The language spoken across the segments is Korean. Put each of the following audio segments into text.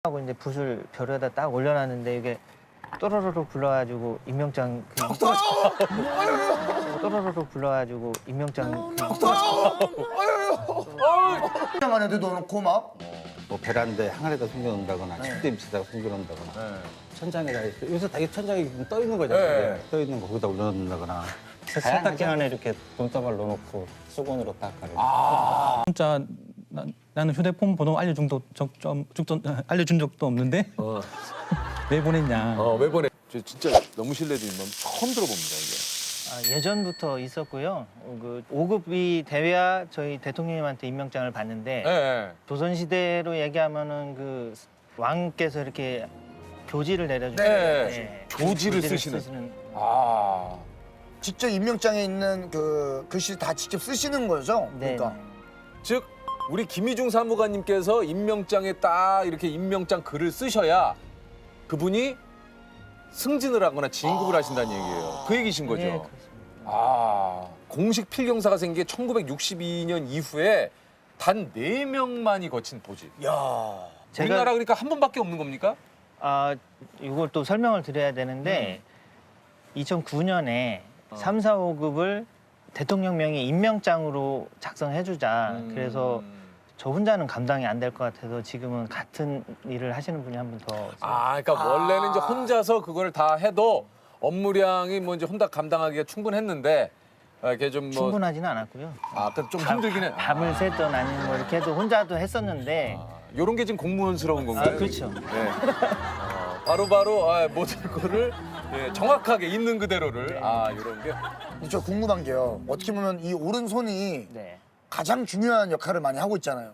하고 이제 붓을 벼루에다 딱 올려놨는데 이게 또로로로 불러가지고 임명장 또로로로 불러가지고 임명장 만 해도 넣어놓고 막. 뭐 베란다에 항아리에다 숨겨놓는다거나 침대 밑에다가 숨겨놓는다거나 천장에다 이렇게 요새 되게 천장에 떠 있는 거잖아요. 떠 있는 거 거기다 올려놓는다거나 세탁기 안에 이렇게 돈다발 넣어놓고 수건으로 닦아요. 진짜 나는 휴대폰 번호 알려준 적도 없는데 왜 보냈냐. 왜 보내? 저 진짜 너무 실례지만 처음 들어봅니다 이게. 예전부터 있었고요. 그 5급이 돼야 저희 대통령님한테 임명장을 받는데 네. 조선시대로 얘기하면은 그 왕께서 이렇게 교지를 내려주시는 네. 교지를 쓰시는. 아. 직접 임명장에 있는 그 글씨를 다 직접 쓰시는 거죠? 네. 그러니까. 즉 우리 김희중 사무관님께서 임명장에 딱 이렇게 임명장 글을 쓰셔야 그분이 승진을 하거나 진급을 하신다는 얘기예요. 그 얘기신 거죠? 네, 그렇습니다. 아, 공식 필경사가 생긴 게 1962년 이후에 단 4명만이 거친 보직. 야. 우리나라 그러니까 한 번밖에 없는 겁니까? 이걸 또 설명을 드려야 되는데 2009년에 3, 4, 5급을 대통령명의 임명장으로 작성해주자. 그래서 저 혼자는 감당이 안 될 것 같아서 지금은 같은 일을 하시는 분이 한 분 더. 그러니까 원래는 이제 혼자서 그걸 다 해도 업무량이 뭐 이제 혼자 감당하기가 충분했는데 이렇게 좀 뭐 충분하지는 않았고요. 그좀 힘들긴 해. 밤을 새던 아니면 뭐 이렇게 해도 혼자도 했었는데. 이런 게 지금 공무원스러운 건가요? 그렇죠. 네. 바로바로 모든 거를 정확하게 있는 그대로를 이런 게. 근데 저 궁금한 게요. 어떻게 보면 이 오른손이 네. 가장 중요한 역할을 많이 하고 있잖아요.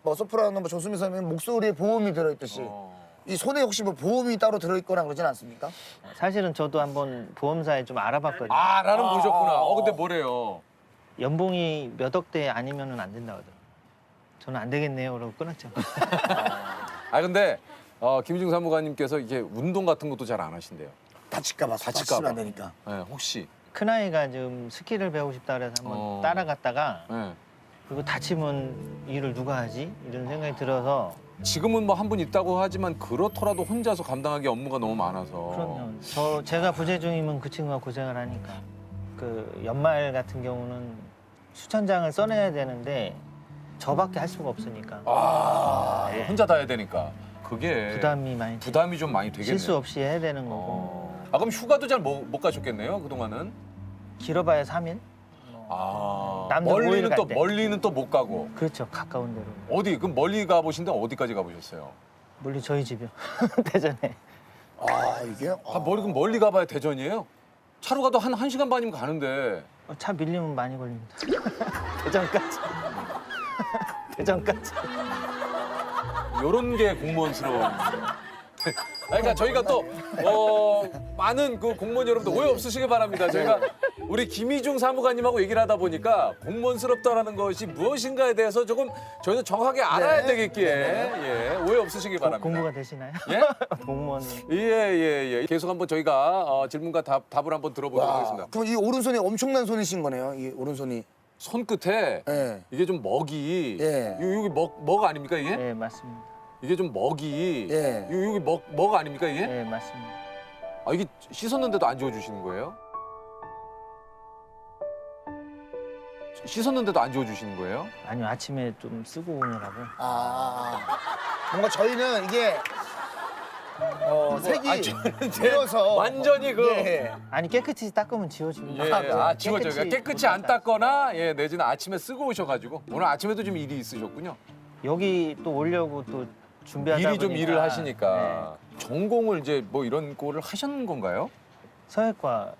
뭐 소프라노, 뭐 조수미 선배님 목소리에 보험이 들어있듯이 이 손에 혹시 뭐 보험이 따로 들어있거나 그러진 않습니까? 사실은 저도 한번 보험사에 좀 알아봤거든요. 나는 보셨구나. 근데 뭐래요? 연봉이 몇 억대 아니면은 안 된다고 하더라고요. 저는 안 되겠네요. 그러고 끊었죠. 근데 김희중 사무관님께서 이게 운동 같은 것도 잘 안 하신대요. 다칠까봐. 다치면 안 되니까. 네, 혹시. 큰아이가 좀 스키를 배우고 싶다 그래서 한번 따라갔다가 네. 그리고 다치면 일을 누가 하지? 이런 생각이 들어서. 지금은 뭐 한 분 있다고 하지만 그렇더라도 혼자서 감당하기 업무가 너무 많아서. 그럼요. 제가 부재중이면 그 친구가 고생을 하니까. 그 연말 같은 경우는 수천 장을 써내야 되는데 저밖에 할 수가 없으니까. 혼자 다 해야 되니까. 그게 부담이 좀 많이 되겠네요. 실수 없이 해야 되는 거고. 그럼 휴가도 잘 못 가셨겠네요, 그동안은? 길어봐야 3일? 남들 멀리는 갈 또 때. 멀리는 또 못 가고. 그렇죠. 가까운 데로. 어디? 그럼 멀리 가보신데 어디까지 가보셨어요? 멀리 저희 집이요. 대전에. 이게? 그럼 멀리 가봐야 대전이에요? 차로 가도 한 1시간 반이면 가는데. 차 밀리면 많이 걸립니다. 대전까지. 대전까지. 요런 게 공무원스러운. 그러니까 저희가 또 많은 그 공무원 여러분들 오해 없으시길 바랍니다. 저희가 우리 김희중 사무관님하고 얘기를 하다 보니까 공무원스럽다라는 것이 무엇인가에 대해서 조금 저희는 정확하게 알아야 되겠기에 오해 없으시길 바랍니다. 공부가 되시나요? 예? 공무원이. 예. 계속 한번 저희가 질문과 답을 한번 들어보도록 하겠습니다. 그럼 이 오른손이 엄청난 손이신 거네요. 이 오른손이. 손끝에 예. 이게 좀 먹이 예. 여기 먹 아닙니까 이게? 네, 맞습니다. 이게 좀 먹이 예. 여기 먹 아닙니까 이게? 네, 맞습니다. 이게 씻었는데도 안 지워주시는 거예요? 씻었는데도 안 지워주시는 거예요? 아니요, 아침에 좀 쓰고 오느라고. 뭔가 저희는 이게 색이 되어서 완전히 예. 아니, 깨끗이 닦으면 지워집니다. 지워져요. 깨끗이 안 닦거나 내지는 아침에 쓰고 오셔가지고 오늘 아침에도 좀 일이 있으셨군요. 여기 또 오려고 또 준비하다 미리 보니까. 좀 일을 하시니까 네. 전공을 이제 뭐 이런 거를 하셨는 건가요? 서해과.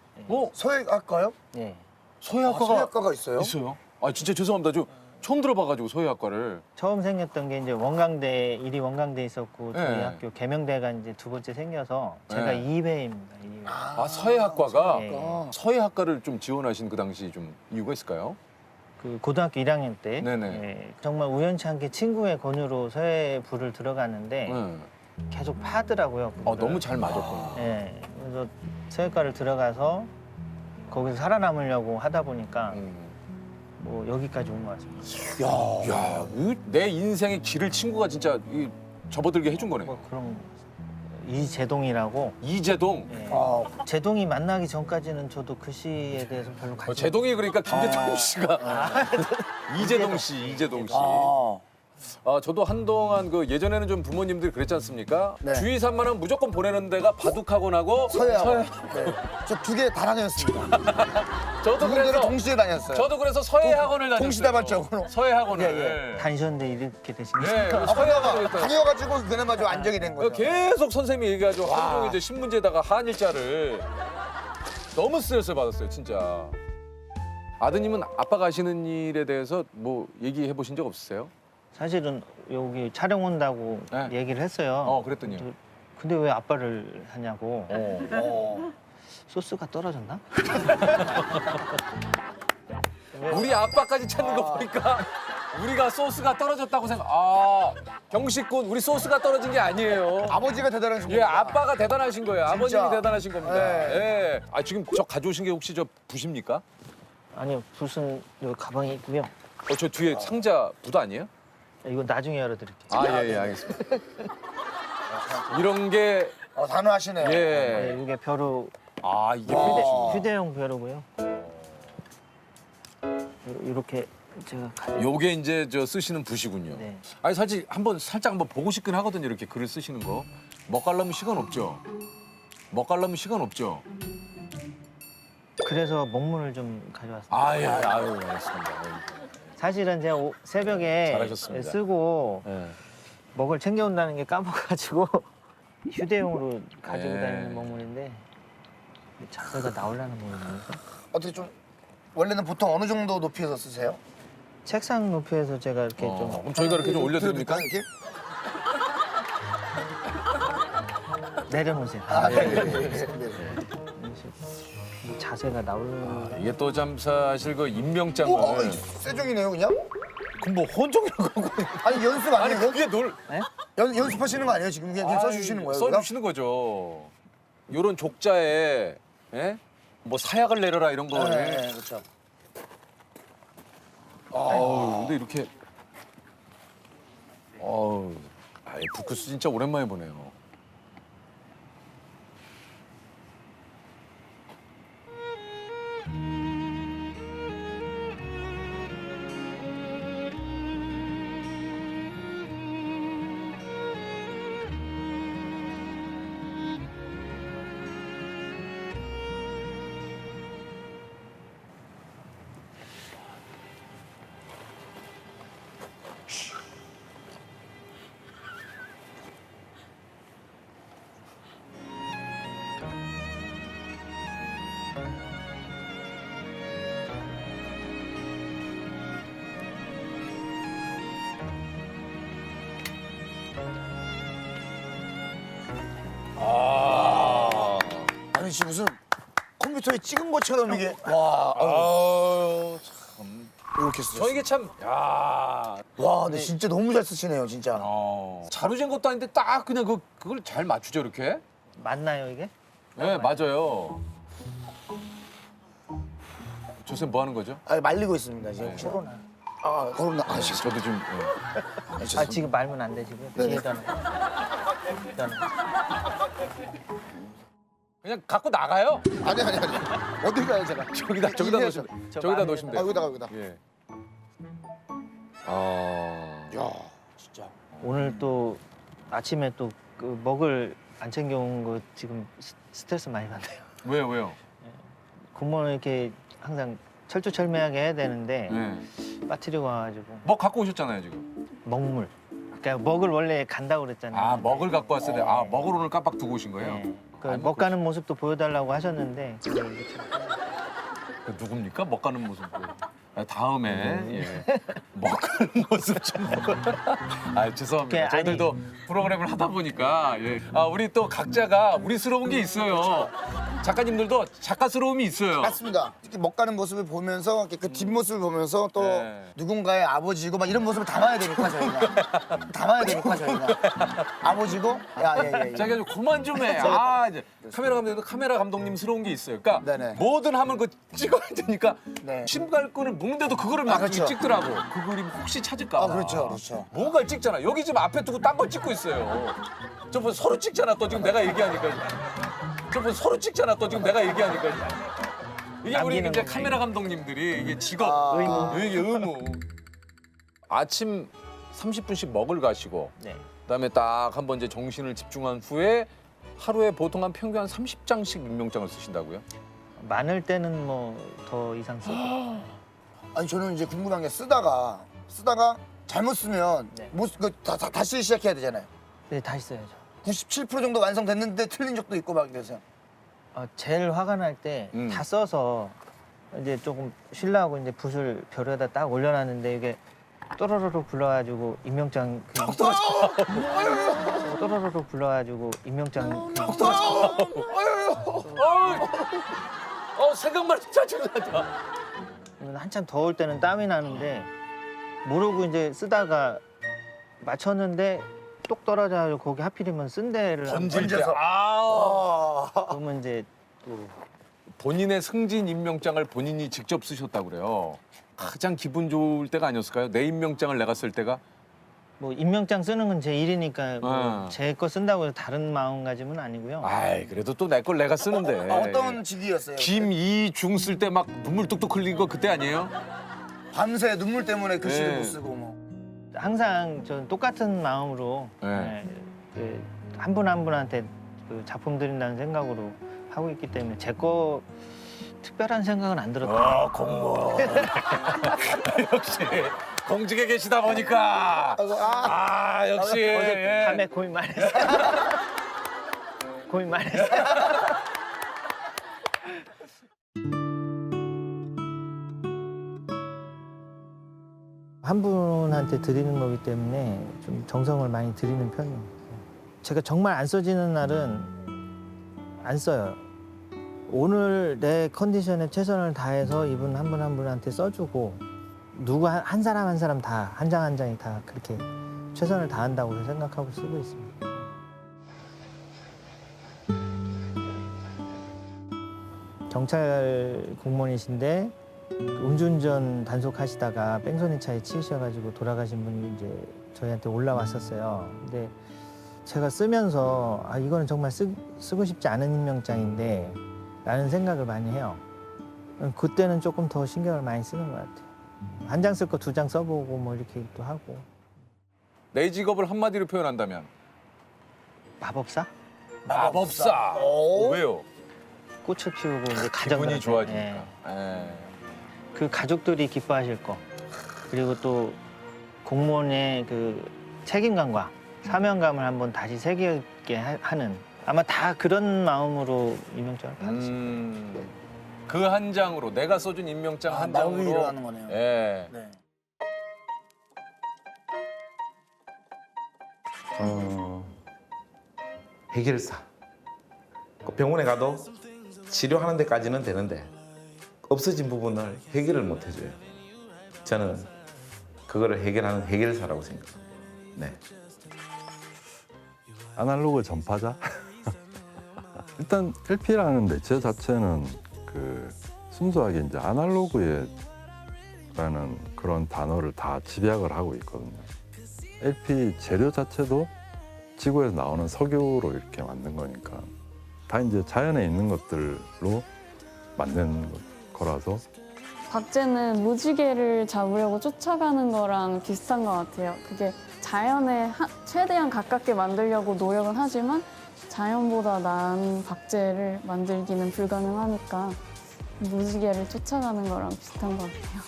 서해학과요? 네. 서해학과가 서해학과가 있어요? 있어요? 진짜 죄송합니다. 저 처음 들어봐가지고 서해학과를. 처음 생겼던 게 이제 원광대, 일이 원광대에 있었고 저희 네. 학교 계명대가 이제 두 번째 생겨서 제가 네. 2회입니다. 2회. 서해학과가 네. 서해학과를 좀 지원하신 그 당시 좀 이유가 있을까요? 그 고등학교 1학년 때 네네. 정말 우연치 않게 친구의 권유로 서해부를 들어갔는데 계속 파더라고요. 너무 잘 맞았군요. 네. 그래서 서해과를 들어가서 거기서 살아남으려고 하다 보니까 뭐 여기까지 온 것 같습니다. 내 인생의 길을 친구가 진짜 접어들게 해준 거네. 뭐 그런 이재동이라고. 이재동. 예. 아, 제동이 만나기 전까지는 저도 그 시에 대해서 별로 관심. 제동이 그러니까 김재동 씨가 이재동 씨, 이재동 씨. 아. 저도 한동안 그 예전에는 좀 부모님들이 그랬지 않습니까? 네. 주의 산만하면 무조건 보내는 데가 바둑학원하고 서예학원. 네. 저 두 개 다 다녔습니다. 저도 두 군데를 그래서 동시에 다녔어요. 저도 그래서 서예학원을 다녔어요. 동시다발적으로. 서예학원을. 다니셨는데 이렇게 되신 예, 거예요? 그래서 서예학원을 하다가 했어요. 다녀가지고 그나마 좀 안정이 된 거죠. 계속 선생님이 얘기하죠. 하루 종일 이제 신문지에다가 한일자를 너무 스트레스를 받았어요, 진짜. 아드님은 아빠가 하시는 일에 대해서 뭐 얘기해 보신 적 없으세요? 사실은 여기 촬영 온다고 네. 얘기를 했어요. 그랬더니요. 근데 왜 아빠를 하냐고. 어. 소스가 떨어졌나? 우리 아빠까지 찾는 거 보니까 우리가 소스가 떨어졌다고 생각. 경식군 우리 소스가 떨어진 게 아니에요. 아버지가 대단하신 예, 겁니다. 아빠가 대단하신 거예요. 아버님이 대단하신 겁니다. 네. 예. 지금 저 가져오신 게 혹시 저 붓입니까? 아니요, 붓은 여기 가방에 있고요. 저 뒤에 상자 붓 아니에요? 이거 나중에 열어드릴게요. 예, 알겠습니다. 이런 게 단호하시네요. 예. 네, 이게 벼루, 이게 붓이군요. 휴대용 벼루고요. 이렇게 제가 요게 이제 저 쓰시는 붓이군요. 네. 아니 사실 살짝 한번 보고 싶긴 하거든요. 이렇게 글을 쓰시는 거. 먹갈라면 시간 없죠. 먹갈라면 시간 없죠. 그래서 먹문을 좀 가져왔습니다. 알겠습니다. 사실은 제가 새벽에 잘하셨습니다. 쓰고 예. 먹을 챙겨온다는 게 까먹어가지고 휴대용으로 가지고 네. 다니는 먹문인데 자세가 나오려는 모르겠는데 어떻게 좀 원래는 보통 어느 정도 높이에서 쓰세요? 책상 높이에서 제가 이렇게 좀 그럼 저희가 이렇게 좀 올려드립니까? 이렇게? 내려놓으세요. 네. 이 자세가 나오는 이게 또 참 사실 그 임명장을 세종이네요, 그냥? 그럼 뭐 혼종이라고 하고 아니 연습 아니 아니에요? 그게 연습하시는 거 아니에요? 지금 그냥 써주시는 거예요? 그냥? 써주시는 거죠. 요런 족자에 예? 뭐 사약을 내려라 이런 거. 네, 그렇죠. 근데 이렇게 부크스 진짜 오랜만에 보네요. 아니 지금 무슨 컴퓨터에 찍은 것처럼 이게 참. 이렇게 쓰셨어요. 저 이게 참, 야. 와, 근데 진짜 너무 잘 쓰시네요, 진짜. 자루 잰 것도 아닌데 딱 그냥 그걸 잘 맞추죠, 이렇게? 맞나요 이게? 네, 맞아요. 조쌤 뭐 하는 거죠? 말리고 있습니다, 지금. 코로나. 코로나. 저도 지금. 지금 말면 안 되시고요. 네네. 뒤에다는. 그냥 갖고 나가요. 아니. 어디 가요, 제가? 저기다 놓으시면 돼. 저기다 놓으시면 돼요. 여기다. 예. 야, 진짜. 오늘 또 아침에 또 그 먹을 안 챙겨온 거 지금 스트레스 많이 받네요. 왜요? 공무원 이렇게 항상 철두철미하게 해야 되는데 네. 빠뜨리고 와가지고 뭐 갖고 오셨잖아요, 지금. 먹물. 그러니까 먹을 원래 간다고 그랬잖아요. 먹을 갖고 왔을 때, 먹을 오늘 깜빡 두고 오신 거예요? 네. 그 아니, 뭐 먹가는 모습도 보여달라고 하셨는데 그게 이제 참- 그 누굽니까? 먹가는 모습. 다음에 먹가는 모습 좀. 죄송합니다. 아니. 저희들도 프로그램을 하다 보니까 우리 또 각자가 우리스러운 게 있어요. 작가님들도 작가스러움이 있어요. 맞습니다. 이렇게 먹가는 모습을 보면서 이렇게 그 뒷모습을 보면서 또 네. 누군가의 아버지고 막 이런 모습을 담아야 되니까 저희가 아버지고 야예예. 자기가 좀 그만 좀 해. 아 이제 카메라 감독님도 카메라 감독님스러운 게 있어요. 그러니까 네네. 뭐든 하면 그 찍어야 되니까 네. 침갈끈을 묶는데도 그거를 막 그렇죠. 찍더라고. 그 그림 혹시 찾을까 봐. 아 그렇죠. 뭔가를 찍잖아. 여기 지금 앞에 두고 딴 걸 찍고 있어요. 저분 서로 찍잖아. 또 지금 내가 얘기하니까. 저분 서로 찍잖아. 또 지금 내가 얘기하니까. 이게 우리 남기는 이제 건가, 카메라 감독님들이 이게 직업, 이게 의무. 아침 30분씩 먹을 가시고 네. 그다음에 딱 한번 이제 정신을 집중한 후에 하루에 보통 한 평균 한 30장씩 임명장을 쓰신다고요? 많을 때는 뭐 더 이상 쓰고. 아니 저는 이제 궁금한 게 쓰다가 잘못 쓰면 네. 다시 시작해야 되잖아요. 네, 다시 써야죠. 97% 정도 완성됐는데 틀린 적도 있고 막 이래서요. 제일 화가 날 때 다 써서 이제 조금 쉬려고 이제 붓을 벼르에다 딱 올려놨는데 이게 또로로로 불러가지고 임명장 또로로로 불러가지고 임명장 생각만 짜증나다. 한참 더울 때는 땀이 나는데 모르고 이제 쓰다가 맞췄는데 똑 떨어져가지고 거기 하필이면 쓴 데를 던져서. 그러면 이제 또 본인의 승진 임명장을 본인이 직접 쓰셨다고 그래요. 가장 기분 좋을 때가 아니었을까요? 내 임명장을 내가 쓸 때가? 뭐 임명장 쓰는 건 제 일이니까 어. 제 거 쓴다고 해서 다른 마음가짐은 아니고요. 아이 그래도 또 내 걸 내가 쓰는데. 어떤 직위였어요? 김이중 쓸 때 막 눈물 뚝뚝 흘린 거 그때 아니에요? 밤새 눈물 때문에 글씨를 네. 못 쓰고 뭐. 항상 전 똑같은 마음으로 네. 한 분 한 분한테 그 작품 드린다는 생각으로 하고 있기 때문에 제 거 특별한 생각은 안 들었어요. 공무원. 역시 공직에 계시다 보니까. 역시. 어제 밤에 고민 많이 했어요. 고민 많이 했어요. 한 분한테 드리는 거기 때문에 좀 정성을 많이 드리는 편이에요. 제가 정말 안 써지는 날은 안 써요. 오늘 내 컨디션에 최선을 다해서 이분 한 분 한 분한테 써주고 누구 한 사람 한 사람 다 한 장 한 장이 다 그렇게 최선을 다한다고 생각하고 쓰고 있습니다. 경찰 공무원이신데 음주운전 단속하시다가 뺑소니 차에 치이셔가지고 돌아가신 분이 이제 저희한테 올라왔었어요. 근데 제가 쓰면서 이거는 정말 쓰고 싶지 않은 임명장인데 라는 생각을 많이 해요. 그때는 조금 더 신경을 많이 쓰는 것 같아요. 한 장 쓸 거 두 장 써보고 뭐 이렇게 또 하고. 내 직업을 한마디로 표현한다면? 마법사? 마법사. 왜요? 꽃을 피우고 이제 가정 기분이 좋아지니까. 그 가족들이 기뻐하실 거. 그리고 또 공무원의 그 책임감과 사명감을 한번 다시 새기게 하는 아마 다 그런 마음으로 임명장을 받으실 거예요. 그 한 장으로 내가 써준 임명장 한 마음이 장으로. 일어나는 거네요. 예. 네. 해결사. 그 병원에 가도 치료하는 데까지는 되는데 없어진 부분을 해결을 못 해줘요. 저는 그거를 해결하는 해결사라고 생각합니다. 네. 아날로그 전파자? 일단 LP라는 매체 자체는 그 순수하게 이제 아날로그라는 그런 단어를 다 집약을 하고 있거든요. LP 재료 자체도 지구에서 나오는 석유로 이렇게 만든 거니까 다 이제 자연에 있는 것들로 만든 거라서 박제는 무지개를 잡으려고 쫓아가는 거랑 비슷한 것 같아요. 그게 자연에 최대한 가깝게 만들려고 노력은 하지만 자연보다 나은 박제를 만들기는 불가능하니까 무지개를 쫓아가는 거랑 비슷한 것 같아요.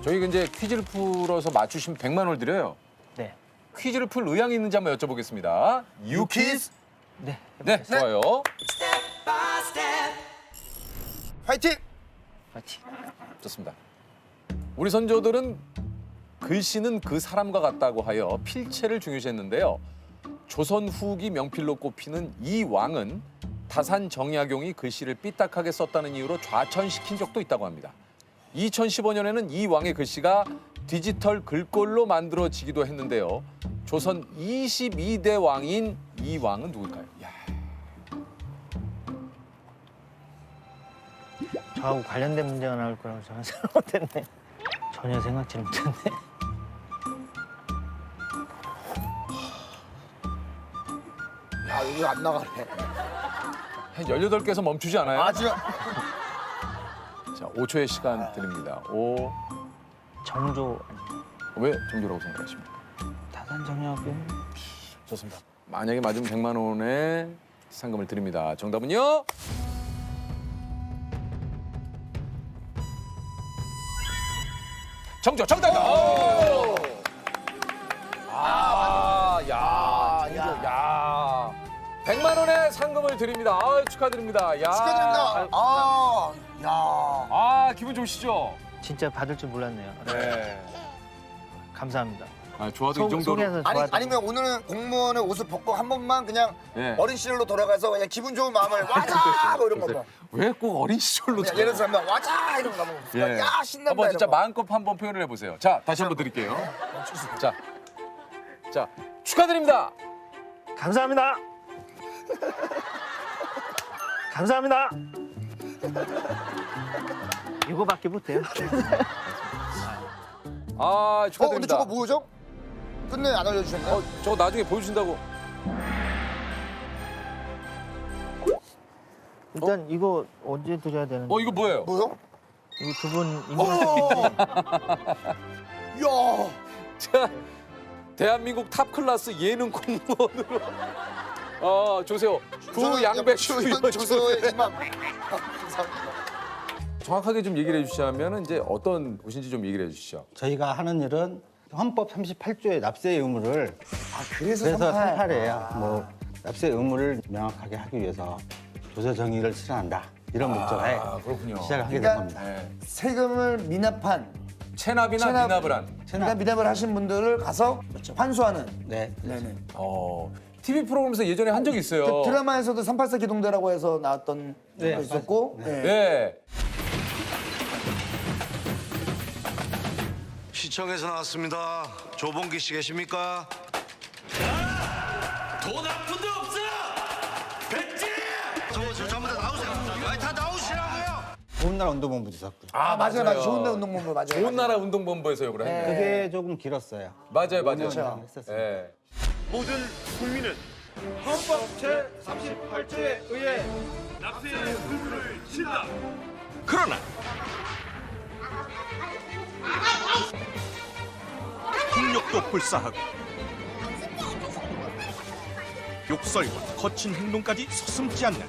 저희 이제 퀴즈를 풀어서 맞추시면 100만 원을 드려요. 네. 퀴즈를 풀 의향이 있는지 한번 여쭤보겠습니다. 유퀴즈? 네. 네, 좋아요. 화이팅! 파이팅. 좋습니다. 우리 선조들은 글씨는 그 사람과 같다고 하여 필체를 중요시했는데요. 조선 후기 명필로 꼽히는 이 왕은 타산 정약용이 글씨를 삐딱하게 썼다는 이유로 좌천시킨 적도 있다고 합니다. 2015년에는 이 왕의 글씨가 디지털 글꼴로 만들어지기도 했는데요. 조선 22대 왕인 이 왕은 누굴까요? 야. 저하고 관련된 문제가 나올 거라고 저는 생각 못했네. 전혀 생각지 못했네. 아 이거 안 나가네. 한 18개에서 멈추지 않아요? 아 지금 자, 5초의 시간 드립니다. 5. 정조 왜 정조라고 생각하십니까? 다산 정약용. 좋습니다. 만약에 맞으면 100만 원의 상금을 드립니다. 정답은요? 정조 정답! 야. 100만 원의 상금을 드립니다. 축하드립니다. 야. 축하드립니다. 야. 기분 좋으시죠? 진짜 받을 줄 몰랐네요. 네. 감사합니다. 좋아도 이 정도로. 속에서 좋아도. 아니면 오늘은 공무원의 옷을 벗고 한 번만 그냥 네. 어린 시절로 돌아가서 그냥 기분 좋은 마음을 와자 뭐 이런 거 봐. 왜 꼭 어린 시절로 그냥 예를 들어서 한번 와자 이런 거 한번 예. 야 신난다 한번 진짜 이런 거. 마음껏 한번 표현을 해보세요. 자, 다시 한번 드릴게요. 자, 축하드립니다. 감사합니다. 감사합니다. 이거밖에 못해요. 근데 축하드립니다. 저거 뭐죠? 끝내 안 알려주셨나요? 저거 나중에 보여주신다고. 일단 이거 언제 드려야 되는지. 이거 뭐예요? 뭐요? 이거 두 분 야. 자, 대한민국 탑 클래스 예능 공무원으로. 조세호. 구양배추 이거 조세호지만 정확하게 좀 얘기를 해주시자면 이제 어떤 곳인지 좀 얘기를 해주시죠. 저희가 하는 일은 헌법 38조의 납세 의무를 그래서 그래서 선팔. 선팔이에요. 뭐 납세 의무를 명확하게 하기 위해서 조세 정의를 실현한다 이런 목적에 그렇군요. 시작을 하게 된 그러니까 겁니다. 네. 세금을 미납한 체납이나 체납. 미납을 한. 미납을 하신 분들을 가서 환수하는. 네. 네네. TV 프로그램에서 예전에 한 적이 있어요. 드라마에서도 384 기동대라고 해서 나왔던 거 있었고. 네. 네. 시청에서 나왔습니다. 조봉기 씨 계십니까? 돈 나쁜 데 없어! 백지! 저 전부 다 나오세요. 아니, 다 나오시라고요! 좋은 날 운동본부 있었고 맞아요. 좋은 데 운동본부 맞아요. 좋은 나라 운동본부에서 욕을 했네. 그게 조금 길었어요. 맞아요. 그렇죠. 했었어요. 네. 모든 국민은 헌법 제38조에 의해 납세 의무를 진다. 그러나 폭력도 불사하고 욕설과 거친 행동까지 서슴지 않는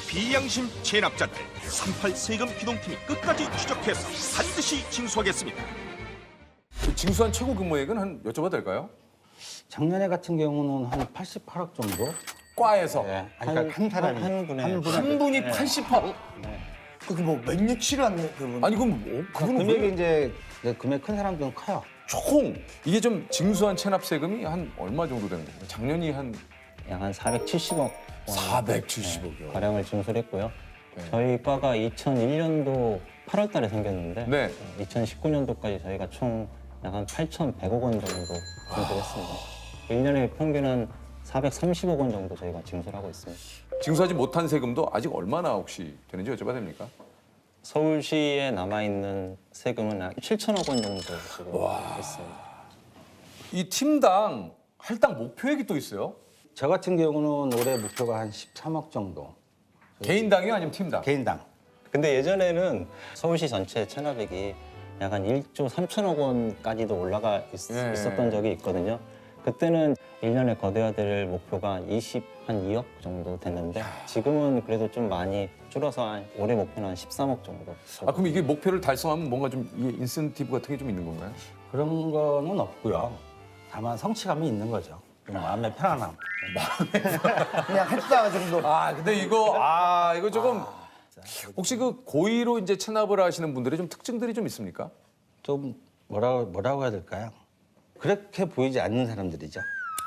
비양심 체납자들 38 세금 기동팀이 끝까지 추적해서 반드시 징수하겠습니다. 징수한 최고 근무액은 한 여쭤봐도 될까요? 작년에 같은 경우는 한 88억 정도. 과에서 네. 그러니까 한 사람이 한 분에 한 분한테. 한 분이 80억. 그게 뭐 몇몇치를 않네 그분. 아니 그럼 그분은 금액이 왜 이제 금액 큰 사람들은 커요. 총 이게 좀 징수한 체납 세금이 한 얼마 정도 되는 거예요? 작년이 한 약 한 470억 470억이요. 가량을 징수했고요. 네. 저희 과가 2001년도 8월 달에 생겼는데 네. 2019년도까지 저희가 총 약 한 8,100억 원 정도 징수했습니다. 1년에 평균 한 430억 원 정도 저희가 징수를 하고 있습니다. 징수하지 못한 세금도 아직 얼마나 혹시 되는지 여쭤봐도 됩니까? 서울시에 남아있는 세금은 약 7천억 원 정도 지금 있습니다. 이 팀당 할당 목표액이 또 있어요? 저 같은 경우는 올해 목표가 한 13억 정도. 개인당이요 아니면 팀당? 개인당. 근데 예전에는 서울시 전체 체납액이 약 한 1조 3천억 원까지도 올라가 예. 있었던 적이 있거든요. 그때는 1년에 거둬야 될 목표가 한 2억 정도 됐는데 지금은 그래도 좀 많이 줄어서 올해 목표는 한 13억 정도. 그럼 이게 목표를 달성하면 뭔가 좀 이게 인센티브 같은 게 좀 있는 건가요? 그런 거는 없고요. 다만 성취감이 있는 거죠. 좀 마음의 편안함. 그냥 했다 정도. 근데 이거 조금 혹시 그 고의로 이제 체납을 하시는 분들의 좀 특징들이 좀 있습니까? 좀 뭐라고 해야 될까요? 그렇게 보이지 않는 사람들이죠.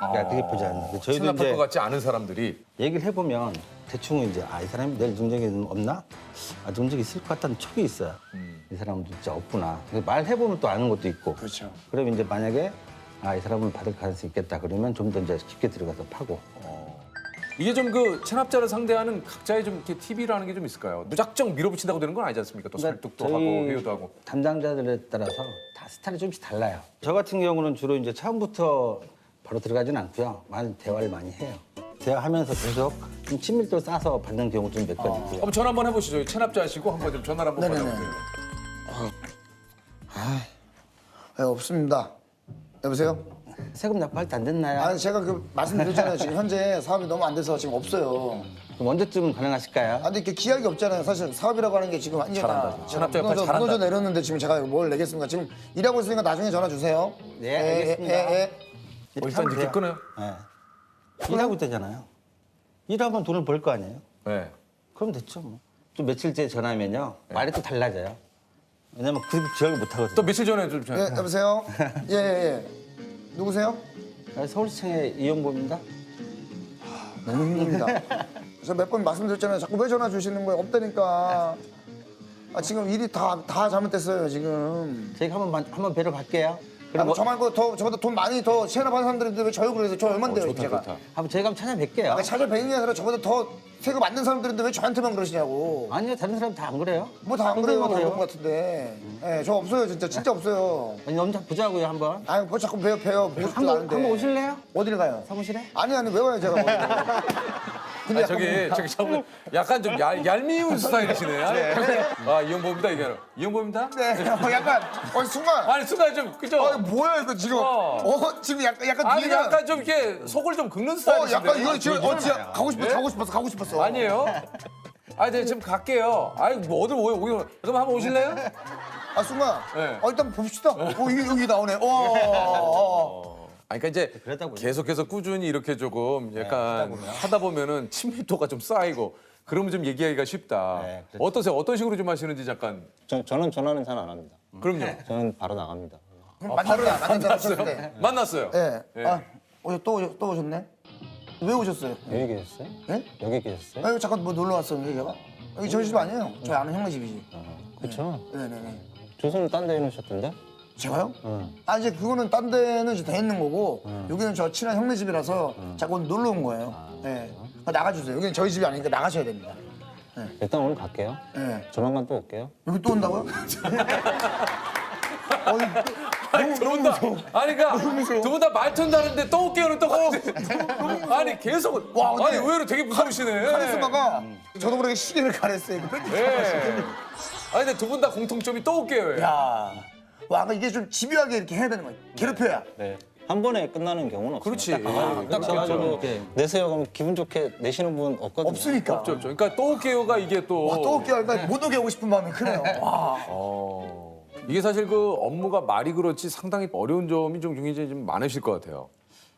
그러니까 되게 보지 않는데 저희도 체납할 이제 것 같지 않은 사람들이 얘기를 해보면 대충 이제 이 사람이 낼 능력이 없나? 능력이 있을 것 같다는 촉이 있어요. 이 사람은 진짜 없구나. 말해보면 또 아는 것도 있고. 그렇죠. 그럼 이제 만약에 이 사람은 받을 가능성이 있겠다 그러면 좀 더 이제 깊게 들어가서 파고. 이게 좀 그 체납자를 상대하는 각자의 좀 이렇게 팁이라는 게 좀 있을까요? 무작정 밀어붙인다고 되는 건 아니지 않습니까? 또 그러니까 설득도 하고 저희 회유도 하고. 담당자들에 따라서 다 스타일이 조금씩 달라요. 저 같은 경우는 주로 이제 처음부터 바로 들어가진 않고요. 많은 대화를 많이 해요. 대화하면서 계속 좀 친밀도를 쌓아서 받는 경우 좀 몇 번 있고요. 한번 전화 한번 해보시죠. 체납자 하시고 한번 좀 전화를 한번 네네네. 받아보세요. 없습니다. 여보세요? 세금 납부할 때 안 됐나요? 아니 제가 그 말씀드렸잖아요. 지금 현재 사업이 너무 안 돼서 지금 없어요. 그럼 언제쯤 가능하실까요? 아, 근데 이렇게 기약이 없잖아요. 사실 사업이라고 하는 게 지금 완전 다 체납자 역할 잘한다. 무너져 내렸는데 지금 제가 뭘 내겠습니까? 지금 일하고 있으니까 나중에 전화 주세요. 네, 알겠습니다. 일단 이렇게 끊어요. 네. 일하고 있다잖아요. 일하면 돈을 벌 거 아니에요? 네. 그럼 됐죠 뭐. 또 며칠째 전화하면요. 말이 또 달라져요. 왜냐면 그 기억을 못 하거든요. 또 며칠 전에 좀 예, 여보세요? 예. 누구세요? 서울시청의 이용범입니다. 너무 힘듭니다. 저 몇 번 말씀드렸잖아요. 자꾸 왜 전화 주시는 거예요? 없다니까. 지금 일이 다 잘못됐어요, 지금. 저희가 한번 뵈러 갈게요. 아, 저 말고 저보다 돈 많이 더 체납하는 사람들인데 왜 저를 그래서 저 얼만데요, 좋다, 제가. 좋다. 한번 저희가 한번 찾아뵐게요. 찾아뵈는 게 아니라 저보다 더 세금 많는 사람들인데 왜 저한테만 그러시냐고. 아니요, 다른 사람 다 안 그래요. 뭐 다 안 그래요, 선생님만 다른 것 같은데. 예, 저 없어요, 진짜 없어요. 아니, 엄청 보자고요, 한번. 아니, 뭐 자꾸 배워, 보고 싶지도 않은데. 한번 오실래요? 어디를 가요? 사무실에? 아니, 왜 와요, 제가. 뭐. 근데 저기 저분 약간 좀 얄미운 스타일이시네. 이용범입니다 이게. 이용범입니다. 네, 약간, 순간. 아니 순간 좀 그죠? 뭐야, 이거 지금. 지금 약간 아니 뒤에가. 약간 좀 이렇게 속을 좀 긁는 스타일이신데. 약간 이거 지금, 진짜 가고 싶었어. 아니에요? 아니 네, 지금 갈게요. 아니 뭐 어디 오기 그럼 한번 오실래요? 순간. 네. 일단 봅시다. 여기 나오네. 아니 그러니까 이제 그러다 보니. 계속해서 꾸준히 이렇게 조금 약간 하다 보면은 친밀도가 좀 쌓이고 그러면 좀 얘기하기가 쉽다. 네, 그렇죠. 어떠세요? 어떤 식으로 좀 하시는지 잠깐. 저는 전화는 잘 안 합니다. 그럼요. 저는 바로 나갑니다. 만났어요. 만났어요. 예. 예. 또 오셨네? 왜 오셨어요? 여기 계셨어요? 예? 여기 계셨어요? 여기 잠깐 뭐 놀러 왔어요, 얘가? 여기 저희 집 아니에요. 저희 아는 형네 집이지. 그렇죠. 네네네. 조선을 딴 데 해놓으셨던데? 제가요? 이제 그거는 딴 데는 이제 돼 있는 거고 여기는 저 친한 형네 집이라서 자꾸 놀러 온 거예요. 예. 그러니까 나가주세요. 여기는 저희 집이 아니니까 나가셔야 됩니다. 일단 오늘 갈게요. 예. 조만간 또 올게요. 여기 또 온다고요? 아니 들어온다. 아니 그러니까 두 분 다 말투는 다른데 또 올게요는 똑같아. 아니 계속. 와, 근데 아니 의외로 되게 무서우시네. 카리스마가 저도 모르게 시계를 가렸어요. 이거 뺏기 예. 아니 근데 두 분 다 공통점이 또 올게요. 야, 와, 이게 좀 집요하게 이렇게 해야 되는 거야. 괴롭혀야. 네. 한 번에 끝나는 경우는 없어요. 그렇지. 딱 가가지고 네. 내세요 그러면 기분 좋게 내시는 분 없거든요. 없으니까. 없죠. 그러니까 또 올게요가 이게 또. 와, 또 올게요. 그러니까 못 오게 오고 싶은 마음이 크네요. 와. 이게 사실 그 업무가 말이 그렇지 상당히 어려운 점이 좀 굉장히 좀 많으실 것 같아요.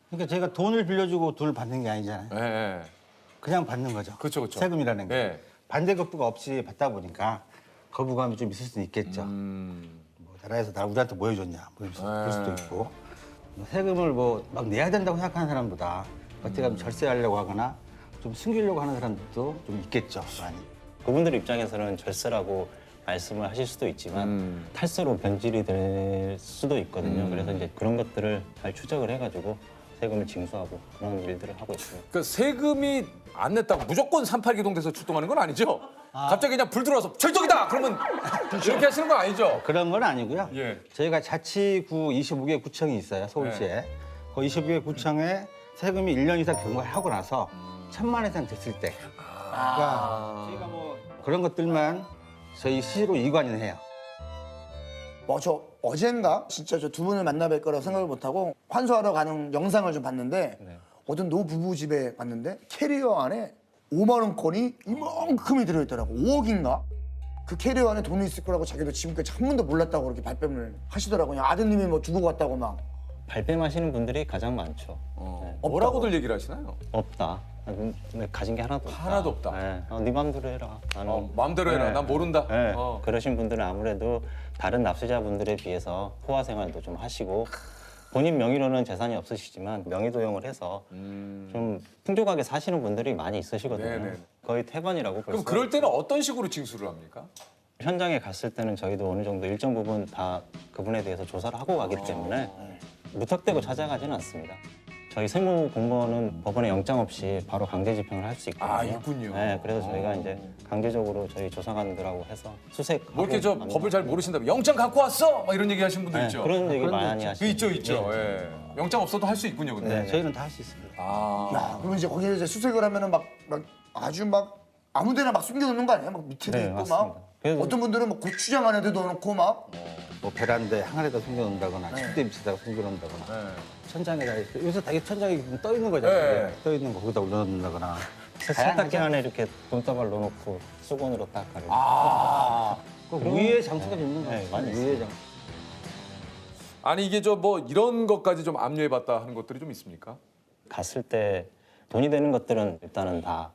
그러니까 제가 돈을 빌려주고 돈을 받는 게 아니잖아요. 예. 예. 그냥 받는 거죠. 그렇죠. 세금이라는 게. 네. 반대 거부가 없이 받다 보니까 거부감이 좀 있을 수는 있겠죠. 뭐 나라에서 우리한테 뭐 해줬냐, 뭐 그럴 수도 있고. 뭐 세금을 뭐 막 내야 된다고 생각하는 사람보다 어떻게 하면 절세하려고 하거나 좀 숨기려고 하는 사람들도 좀 있겠죠, 많이. 그분들 입장에서는 절세라고 말씀을 하실 수도 있지만 탈세로 변질이 될 수도 있거든요. 그래서 이제 그런 것들을 잘 추적을 해가지고 세금을 징수하고 그런 일들을 하고 있습니다. 그러니까 세금이 안 냈다고 무조건 38기동대에서 출동하는 건 아니죠? 갑자기 그냥 불 들어와서 철저기다! 그러면 이렇게 하시는 건 아니죠? 그런 건 아니고요. 예. 저희가 자치구 25개 구청이 있어요, 서울시에. 그 25개 구청에 세금이 1년 이상 경과하고 나서 1,000만 원 이상 됐을 때. 그러니까 저희가 뭐 그런 것들만 저희 시로 이관을 해요. 저 어젠가 진짜 저 두 분을 만나 뵐 거라고 생각을 못하고 환수하러 가는 영상을 좀 봤는데 어떤 노부부 집에 갔는데 캐리어 안에 5만 원권이 이만큼이 들어있더라고. 5억인가? 그 캐리어 안에 돈이 있을 거라고 자기도 지금까지 한 번도 몰랐다고 그렇게 발뺌을 하시더라고요. 아드님이 뭐 두고 갔다고 막. 발뺌하시는 분들이 가장 많죠. 네. 뭐라고들 얘기를 하시나요? 없다. 근데 가진 게 하나도 없다. 하나도 없다. 네. 네 마음대로 해라. 나는 마음대로 해라. 네. 난 모른다. 네. 그러신 분들은 아무래도 다른 납세자분들에 비해서 호화 생활도 좀 하시고 본인 명의로는 재산이 없으시지만 명의 도용을 해서 좀 풍족하게 사시는 분들이 많이 있으시거든요. 네네. 거의 태반이라고 볼 그럼 수 그럴 때는 어떤 식으로 징수를 합니까? 현장에 갔을 때는 저희도 어느 정도 일정 부분 다 그분에 대해서 조사를 하고 가기 때문에 무턱대고 찾아가지는 않습니다. 저희 세무 공무원은 법원에 영장 없이 바로 강제 집행을 할 수 있거든요. 아, 있군요. 네, 그래서 저희가 이제 강제적으로 저희 조사관들하고 해서 수색. 뭐 이렇게 저 법을 잘 모르신다면 영장 갖고 왔어? 막 이런 얘기 하시는 분들 있죠. 그런 얘기 많이 그 하시죠. 있죠. 예. 영장 없어도 할 수 있군요, 근데. 네. 저희는 다 할 수 있습니다. 아. 야, 그러면 이제 거기에 이제 수색을 하면은 막 아주 막 아무데나 막 숨겨놓는 거 아니야? 막 밑에도 네, 있고 맞습니다. 막 그래서- 어떤 분들은 막 고추장 안에도 넣어놓고 막 뭐 베란다에 항아리에다 숨겨놓는다거나 침대 밑에다가 숨겨놓는다거나 천장에다 이렇게 요새 다 떠 있는 거잖아요. 네. 떠 있는 거 거기다 올려놓는다거나 세탁기 안에 이렇게 돈다발 넣어놓고 수건으로 딱 가려. 그 위에 장수가 있는 거예요. 네, 많이 위에 장. 아니 이게 저 뭐 이런 것까지 좀 압류해봤다 하는 것들이 좀 있습니까? 갔을 때 돈이 되는 것들은 일단은 다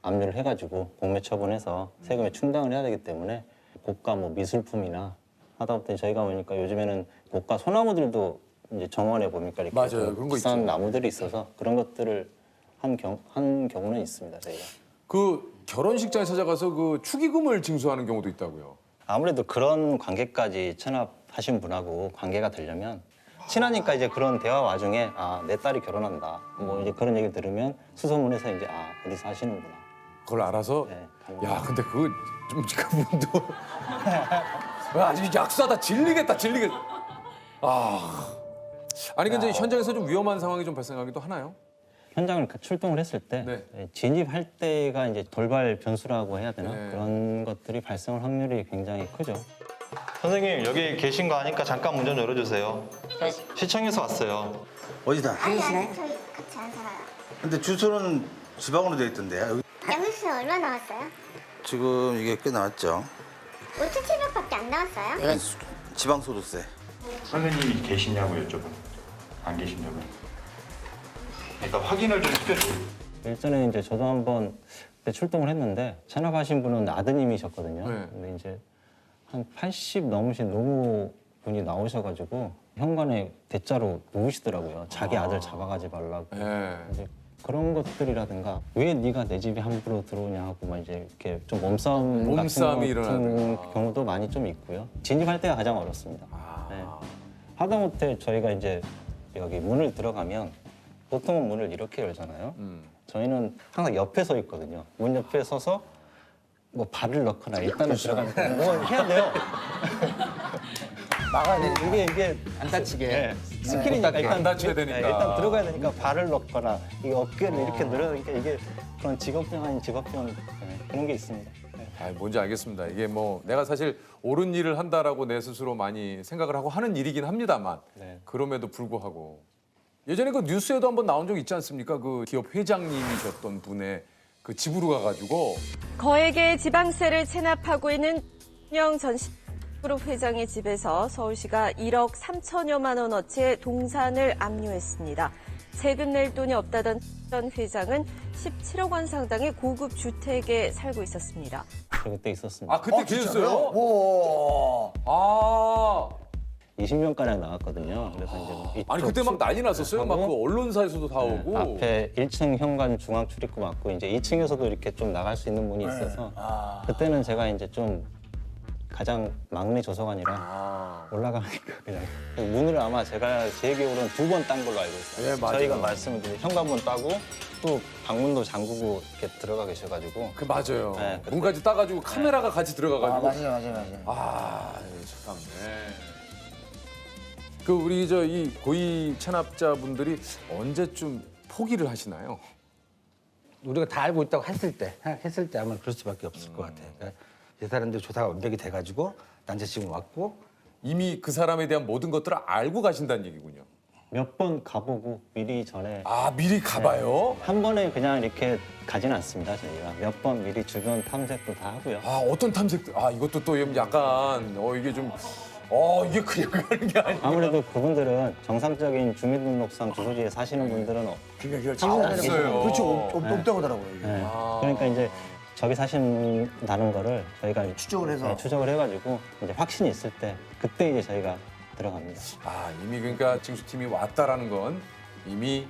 압류를 해가지고 공매 처분해서 세금에 충당을 해야 되기 때문에 고가 뭐 미술품이나 하다못해 저희가 보니까 요즘에는 고가 소나무들도 이제 정원에 보니까 이렇게 맞아요. 좀 그런 거 비싼 있죠. 나무들이 있어서 그런 것들을 한 경우는 있습니다. 저희가 그 결혼식장에 찾아가서 그 축의금을 징수하는 경우도 있다고요. 아무래도 그런 관계까지 체납하신 분하고 관계가 되려면 친하니까 이제 그런 대화 와중에 아, 내 딸이 결혼한다. 뭐 이제 그런 얘기를 들으면 수소문해서 이제 아, 어디서 하시는구나. 그걸 알아서 네, 야 근데 그거 좀 그분도 아주 약사다 질리겠다. 아니 근데 현장에서 좀 위험한 상황이 좀 발생하기도 하나요? 현장을 출동을 했을 때 네. 진입할 때가 이제 돌발 변수라고 해야 되나 네. 그런 것들이 발생할 확률이 굉장히 크죠. 선생님 여기 계신 거 아니까 잠깐 문 좀 열어주세요. 시청에서 왔어요. 어디다? 아니 저희 같이 안 살아요. 근데 주소는 지방으로 돼 있던데. 여기 영수증 얼마 나왔어요? 지금 이게 꽤 나왔죠. 5,700밖에 안 나왔어요? 지방소득세. 선생님이 계시냐고 여쭤봐. 안 계시냐고. 그러니까 확인을 좀 시켜줘. 일전에 이제 저도 한번 그때 출동을 했는데 체납하신 분은 아드님이셨거든요. 네. 근데 이제 한 80 넘으신 노무분이 나오셔가지고 현관에 대자로 누우시더라고요. 자기 아들 잡아가지 말라고. 네. 이제 그런 것들이라든가 왜 네가 내 집에 함부로 들어오냐 하고 막 이제 이렇게 좀 몸싸움이 몸싸움이 일어나는 경우도 많이 좀 있고요. 진입할 때가 가장 어렵습니다. 네. 하다못해 저희가 이제 여기 문을 들어가면 보통은 문을 이렇게 열잖아요. 저희는 항상 옆에 서 있거든요. 문 옆에 서서 뭐 발을 넣거나 일단은 들어가니까 뭐 해야 돼요. 막아야 돼. 이게 안 다치게. 네, 스킬이니까 일단 안 다쳐야 되니까. 일단 들어가야 되니까 발을 넣거나 이 어깨를 이렇게 늘어니까 이게 그런 직업병 아닌 직업병 그런 게 있습니다. 아, 뭔지 알겠습니다. 이게 뭐 내가 사실 옳은 일을 한다라고 내 스스로 많이 생각을 하고 하는 일이긴 합니다만 네. 그럼에도 불구하고 예전에 그 뉴스에도 한번 나온 적 있지 않습니까? 그 기업 회장님이셨던 분의 그 집으로 가가지고 거액의 지방세를 체납하고 있는 영 전 그룹 회장의 집에서 서울시가 1억 3천여만 원어치의 동산을 압류했습니다. 세금 낼 돈이 없다던 전 회장은 17억 원 상당의 고급 주택에 살고 있었습니다. 저 그때 있었습니다. 아 그때 계셨어요? 오. 아 20명가량 나왔거든요. 그래서 이제 아니 이쪽 그때 막 난리 났었어요. 막 그 언론사에서도 다 오고. 앞에 1층 현관 중앙 출입구 맞고 이제 2층에서도 이렇게 좀 나갈 수 있는 문이 있어서 그때는 제가 이제 좀 가장 막내 조서관이라 올라가니까 그냥 문을 아마 제가 제 기억으로는 2번 딴 걸로 알고 있어요. 네, 맞아요. 저희가 말씀을 드린 현관문 따고 또 방문도 잠그고 이렇게 들어가 계셔가지고 그 맞아요. 네, 그때. 문까지 따가지고 카메라가 같이 들어가가지고. 맞아요. 아, 참. 네. 그 우리 저 이 고위 체납자분들이 언제쯤 포기를 하시나요? 우리가 다 알고 있다고 생각했을 때 아마 그럴 수밖에 없을 것 같아요. 그러니까 이 사람들 조사가 완벽히 돼가지고 난제 지금 왔고 이미 그 사람에 대한 모든 것들을 알고 가신다는 얘기군요. 몇 번 가보고 미리 전에 아 미리 가봐요? 한 번에 그냥 이렇게 가지는 않습니다. 저희가 몇 번 미리 주변 탐색도 다 하고요. 아 어떤 탐색들? 아 이것도 또 약간 이게 좀 이게 그냥 가는 게 아니고. 아무래도 그분들은 정상적인 주민등록상 주소지에 사시는 분들은 그러니까 다 없어요. 그렇지 없다고 하더라고요. 이게. 네. 그러니까 이제 저기 사신다는 거를 저희가 추적을 해서. 추적을 해가지고 이제 확신이 있을 때 그때 이제 저희가 들어갑니다. 아, 이미 그러니까 징수팀이 왔다라는 건 이미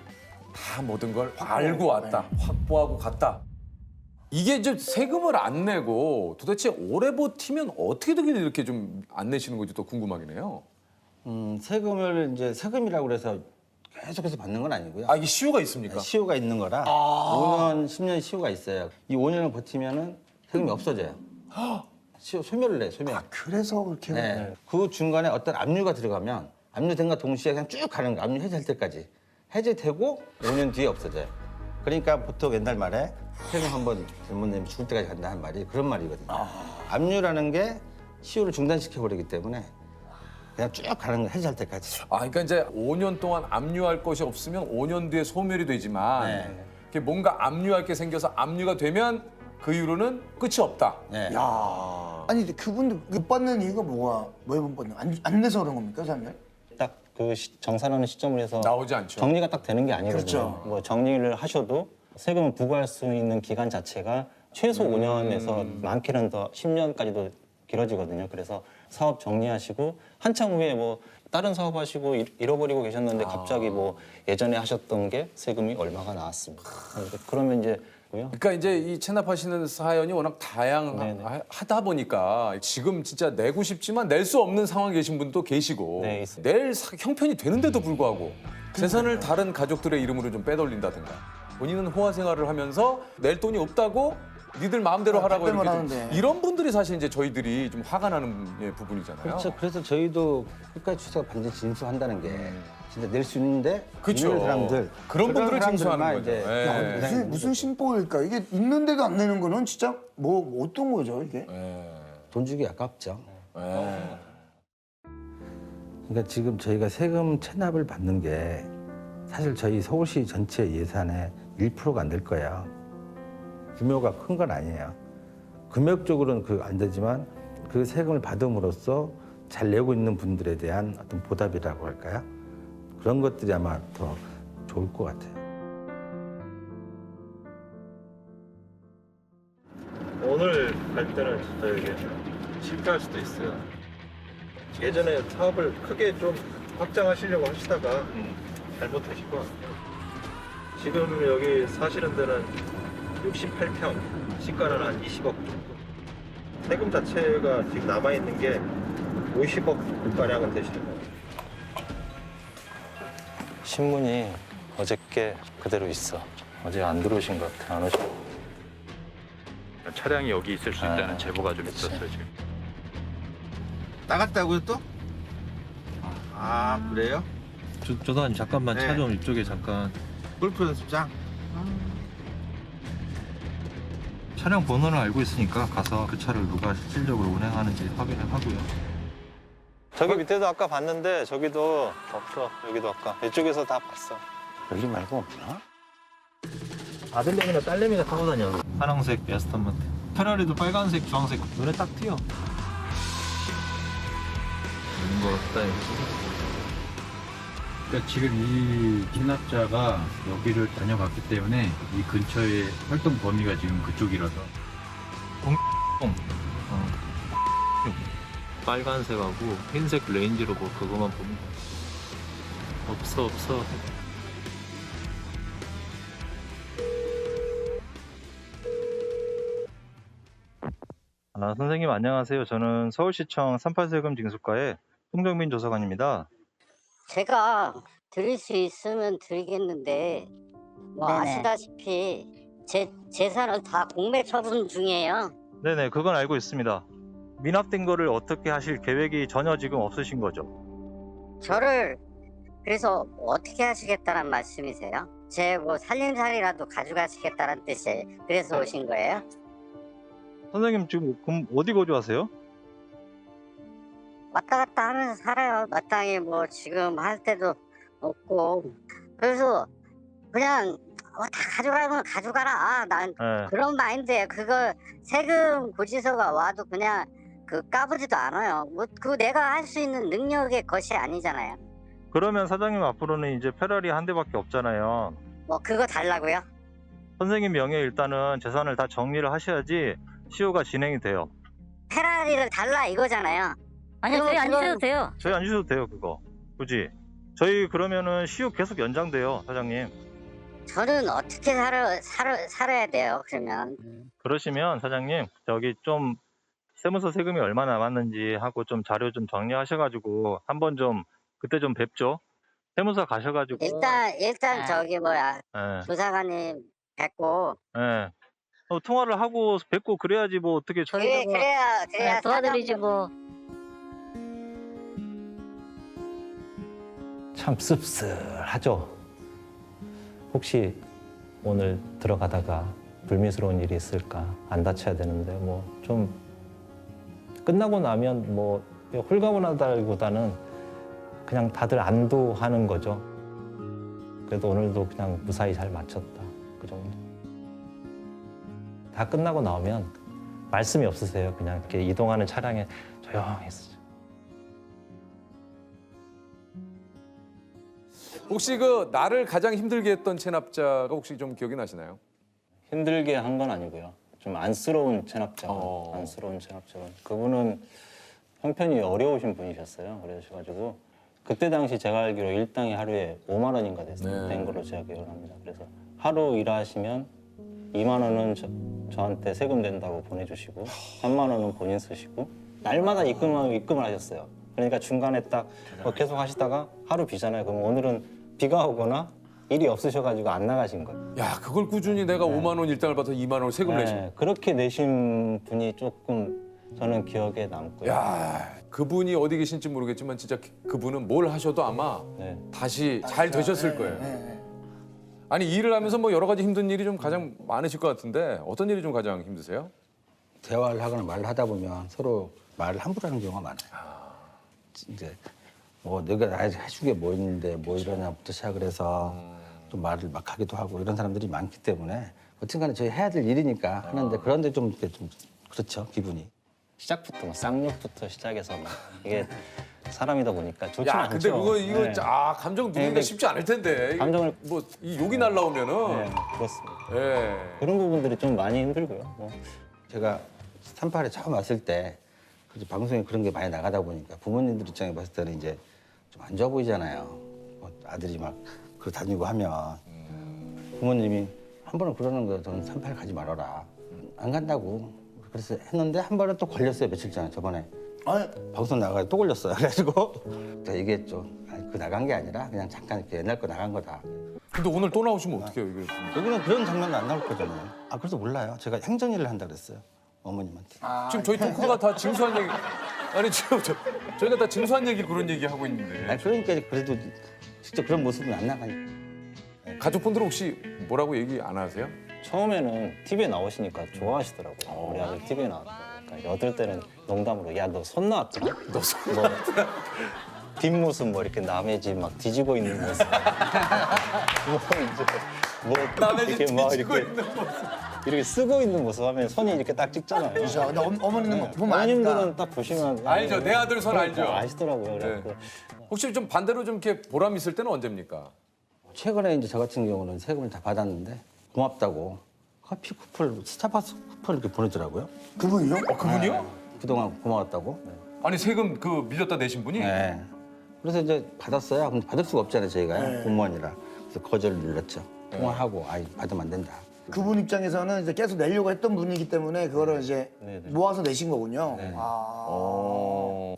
다 모든 걸 알고 왔다. 확보하고 갔다. 이게 이제 세금을 안 내고 도대체 오래 버티면 어떻게 되길 이렇게 좀 안 내시는 건지 또 궁금하긴 해요. 세금을 이제 세금이라고 그래서 계속해서 받는 건 아니고요. 아, 이게 시효가 있습니까? 시효가 있는 거라 5년, 10년 시효가 있어요. 이 5년을 버티면은 세금이 없어져요. 시효 소멸을 해, 소멸. 아, 그래서 그렇게. 네. 그 중간에 어떤 압류가 들어가면 압류된과 동시에 그냥 쭉 가는 거예요. 압류 해제할 때까지. 해제되고 5년 뒤에 없어져요. 그러니까 보통 옛날 말에 세금 한번 잘못 내면 죽을 때까지 간다는 말이 그런 말이거든요. 압류라는 게 시효를 중단시켜버리기 때문에 그냥 쭉 가는 거 해제할 때까지. 아, 그러니까 이제 5년 동안 압류할 것이 없으면 5년 뒤에 소멸이 되지만 네. 이렇게 뭔가 압류할 게 생겨서 압류가 되면 그 이후로는 끝이 없다. 네. 야. 아니 근데 그분들 못 받는 이유가 뭐에 못 받는? 안 내서 그런 겁니까, 사장님? 딱 그 정산하는 시점을 해서 나오지 않죠. 정리가 딱 되는 게 아니거든요. 그렇죠. 뭐 정리를 하셔도 세금을 부과할 수 있는 기간 자체가 최소 5년에서 많게는 더 10년까지도 길어지거든요. 그래서 사업 정리하시고 한참 후에 뭐 다른 사업 하시고 잃어버리고 계셨는데 갑자기 뭐 예전에 하셨던 게 세금이 얼마가 나왔습니다. 그러면 이제 그러니까 이제 이 체납하시는 사연이 워낙 다양하다 보니까 지금 진짜 내고 싶지만 낼 수 없는 상황에 계신 분도 계시고 네, 있습니다. 낼 형편이 되는데도 불구하고 재산을 다른 가족들의 이름으로 좀 빼돌린다든가 본인은 호화 생활을 하면서 낼 돈이 없다고 니들 마음대로 하라고 이렇게 좀 하는데. 이런 분들이 사실 이제 저희들이 좀 화가 나는 부분이잖아요. 그렇죠. 그래서 저희도 끝까지 추세가 반드시 진수한다는 게 진짜 낼 수 있는데 그렇죠. 있는 사람들 그런 분들을 사람들만 징수하는 거죠. 이제 예. 무슨 심보일까? 이게 있는데도 안 내는 거는 진짜 뭐 어떤 거죠, 이게? 돈 주기 아깝죠. 예. 그러니까 지금 저희가 세금 체납을 받는 게 사실 저희 서울시 전체 예산의 1%가 안 될 거예요. 규모가 큰 건 아니에요. 금액적으로는 안 되지만 그 세금을 받음으로써 잘 내고 있는 분들에 대한 어떤 보답이라고 할까요? 그런 것들이 아마 더 좋을 것 같아요. 오늘 갈 때는 진짜 이게 실패할 수도 있어요. 예전에 사업을 크게 좀 확장하시려고 하시다가 잘못하신 것 같아요. 지금 여기 사시는 데는 68평, 시가는 한 20억 정도. 세금 자체가 지금 남아있는 게 50억 가량은 되시는 거예요. 신문이 어저께 그대로 있어. 어제 안 들어오신 것 같아. 안 오신 것 같아. 차량이 여기 있을 수 있다는 제보가 좀 있었어요, 지금. 나갔다고요 또? 아 그래요? 조단 잠깐만 네. 차 좀 이쪽에 잠깐. 골프 연습장? 차량 번호를 알고 있으니까 가서 그 차를 누가 실질적으로 운행하는지 확인을 하고요. 저기 밑에도 아까 봤는데 저기도 없어. 여기도 아까. 이쪽에서 다 봤어. 여기 말고 없나? 아들내미나 딸내미가 타고 다녀. 파란색 에스턴 페라리도 빨간색, 주황색 눈에 딱 띄어. 있는 거 같다 이거. 그러니까 지금 이 진압자가 여기를 다녀갔기 때문에 이 근처의 활동 범위가 지금 그쪽이라서. 빨간색하고 흰색 레인지로버 그거만 보면 없어. 선생님 안녕하세요. 저는 서울시청 38세금 징수과의 송정민 조사관입니다. 제가 드릴 수 있으면 드리겠는데 뭐 네네. 아시다시피 제 재산을 다 공매 처분 중이에요. 네네, 그건 알고 있습니다. 미납된 거를 어떻게 하실 계획이 전혀 지금 없으신 거죠? 저를 그래서 어떻게 하시겠다는 말씀이세요? 제 뭐 살림살이라도 가져가시겠다는 뜻이에요. 그래서 오신 거예요? 선생님 지금 그럼 어디 거주하세요? 왔다 갔다 하면서 살아요. 마땅히 뭐 지금 할 때도 없고. 그래서 그냥 다 가져가면 가져가라. 난 네. 그런 마인드예요. 그거 세금 고지서가 와도 그냥 그 까부지도 않아요. 뭐 그거 내가 할 수 있는 능력의 것이 아니잖아요. 그러면 사장님 앞으로는 이제 페라리 한 대밖에 없잖아요. 뭐 그거 달라고요? 선생님 명의에 일단은 재산을 다 정리를 하셔야지 시효가 진행이 돼요. 페라리를 달라 이거잖아요. 아니요, 저희 안 주셔도 돼요. 저희 안 주셔도 돼요, 그거. 굳이. 저희 그러면은 시효 계속 연장돼요, 사장님. 저는 어떻게 살아야 돼요, 그러면. 그러시면 사장님, 저기 좀 세무서 세금이 얼마 남았는지 하고 좀 자료 좀 정리하셔가지고 한번 좀 그때 좀 뵙죠. 세무서 가셔가지고. 일단 저기 뭐야, 예. 조사관님 뵙고. 예. 통화를 하고 뵙고 그래야지 뭐 어떻게 그래야 도와드리지 뭐. 참 씁쓸하죠. 혹시 오늘 들어가다가 불미스러운 일이 있을까, 안 다쳐야 되는데 뭐 좀 끝나고 나면 뭐 홀가분하다기보다는 그냥 다들 안도하는 거죠. 그래도 오늘도 그냥 무사히 잘 마쳤다, 그 정도. 다 끝나고 나오면 말씀이 없으세요. 그냥 이렇게 이동하는 차량에 조용히 있어요. 혹시 그 나를 가장 힘들게 했던 체납자가 혹시 좀 기억이 나시나요? 힘들게 한 건 아니고요. 좀 안쓰러운 체납자분, 안쓰러운 체납자분. 그분은 형편이 어려우신 분이셨어요. 그러셔가지고 그때 당시 제가 알기로 일당이 하루에 5만 원인가 된 걸로 제가 기억을 합니다. 그래서 하루 일하시면 2만 원은 저한테 세금 낸다고 보내주시고 3만 원은 본인 쓰시고 날마다 입금을 하셨어요. 그러니까 중간에 딱 계속 하시다가 하루 비잖아요. 그럼 오늘은 비가 오거나 일이 없으셔가지고 안 나가신 거예요. 야, 그걸 꾸준히 내가 5만 원 일당을 받아서 2만 원 세금 내신. 그렇게 내신 분이 조금 저는 기억에 남고요. 야, 그분이 어디 계신지 모르겠지만 진짜 그분은 뭘 하셔도 아마 다시 잘 되셨을 거예요. 아니, 일을 하면서 뭐 여러 가지 힘든 일이 좀 가장 많으실 것 같은데 어떤 일이 좀 가장 힘드세요? 대화를 하거나 말을 하다 보면 서로 말을 함부로 하는 경우가 많아요. 이제 뭐 내가 나한테 해준 게 뭐 있는데 뭐 이러냐부터 시작을 해서 좀 말을 막 하기도 하고 이런 사람들이 많기 때문에 어쨌든 저희 해야 될 일이니까 하는데 그런데 좀 그렇죠, 기분이. 시작부터 뭐 쌍욕부터 시작해서 막 이게 사람이다 보니까 좋지 야, 않죠. 근데 그거 이거 네. 감정 누르기가 근데 쉽지 않을 텐데. 감정을 뭐 이 욕이 날라오면은. 네, 그렇습니다. 예. 그런 부분들이 좀 많이 힘들고요. 뭐. 제가 38에 처음 왔을 때 그래서 방송에 그런 게 많이 나가다 보니까 부모님들 입장에 봤을 때는 이제 좀 안 좋아 보이잖아요. 뭐 아들이 막 그러 다니고 하면 부모님이 한 번은 그러는 거예요. 저는 38 가지 말아라. 안 간다고. 그래서 했는데 한 번은 또 걸렸어요. 며칠 전에 저번에. 방송 나가서 또 걸렸어요. 그래가지고 제가 얘기했죠. 아니, 그 나간 게 아니라 그냥 잠깐 이렇게 옛날 거 나간 거다. 근데 오늘 또 나오시면 어떡해요, 이게? 여기는 그런 장면은 안 나올 거잖아요. 그래서 몰라요. 제가 행정일을 한다 그랬어요. 어머님한테. 지금 저희 토크가 다 징수한 얘기. 아니, 지금 저희가 다 징수한 얘기 그런 얘기 하고 있는데. 아니, 그러니까 그래도 직접 그런 모습은 안 나가니까. 가족분들은 혹시 뭐라고 얘기 안 하세요? 처음에는 TV에 나오시니까 좋아하시더라고요. 우리 아들 TV에 나왔다. 그러니까 여들 때는 농담으로 야, 너 손 나왔더라? 너 손 뭐, 뒷모습 뭐 이렇게 남의 집 막 뒤지고 있는 모습. 뭐 이제 뭐 남의 집 이렇게 막 뒤지고 이렇게 있는 모습. 이렇게 쓰고 있는 모습 하면 손이 이렇게 딱 찍잖아요. 그렇죠. 근데 어머니는 보면 어머님들은 아니까. 딱 보시면 알죠. 내 아들 손 알죠. 아시더라고요. 그래서 혹시 좀 반대로 좀 이렇게 보람 있을 때는 언제입니까? 최근에 이제 저 같은 경우는 세금을 다 받았는데 고맙다고 커피 쿠폰, 스타벅스 쿠폰 이렇게 보내더라고요. 그분이요? 그분이요? 그동안 고마웠다고. 아니, 세금 그 밀렸다 내신 분이? 네. 그래서 이제 받았어요. 근데 받을 수가 없잖아요, 저희가 네. 공무원이라. 그래서 거절을 눌렀죠. 통화하고 아이 받으면 안 된다. 그분 입장에서는 이제 계속 내려고 했던 분이기 때문에 그거를 이제 모아서 내신 거군요.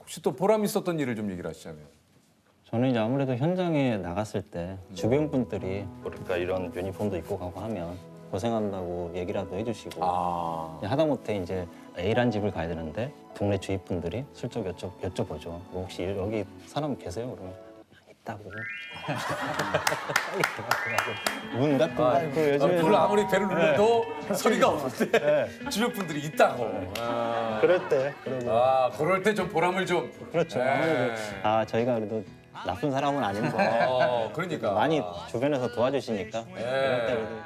혹시 또 보람 있었던 일을 좀 얘기를 하시자면. 저는 이제 아무래도 현장에 나갔을 때 주변 분들이 그러니까 이런 유니폼도 입고 가고 하면 고생한다고 얘기라도 해주시고 하다못해 이제 A란 집을 가야 되는데 동네 주위 분들이 슬쩍 여쭤보죠. 뭐 혹시 여기 사람 계세요? 그러면 있다고. 문 같은 거. 불 아무리 배를 눌러도 소리가 없는데 주변 분들이 있다고. 그럴 때. 그럴 때 좀 보람을 좀. 그렇죠. 아무래도 저희가 그래도 나쁜 사람은 아닌 거. 그러니까. 많이 주변에서 도와주시니까. 그럴 때 그래도.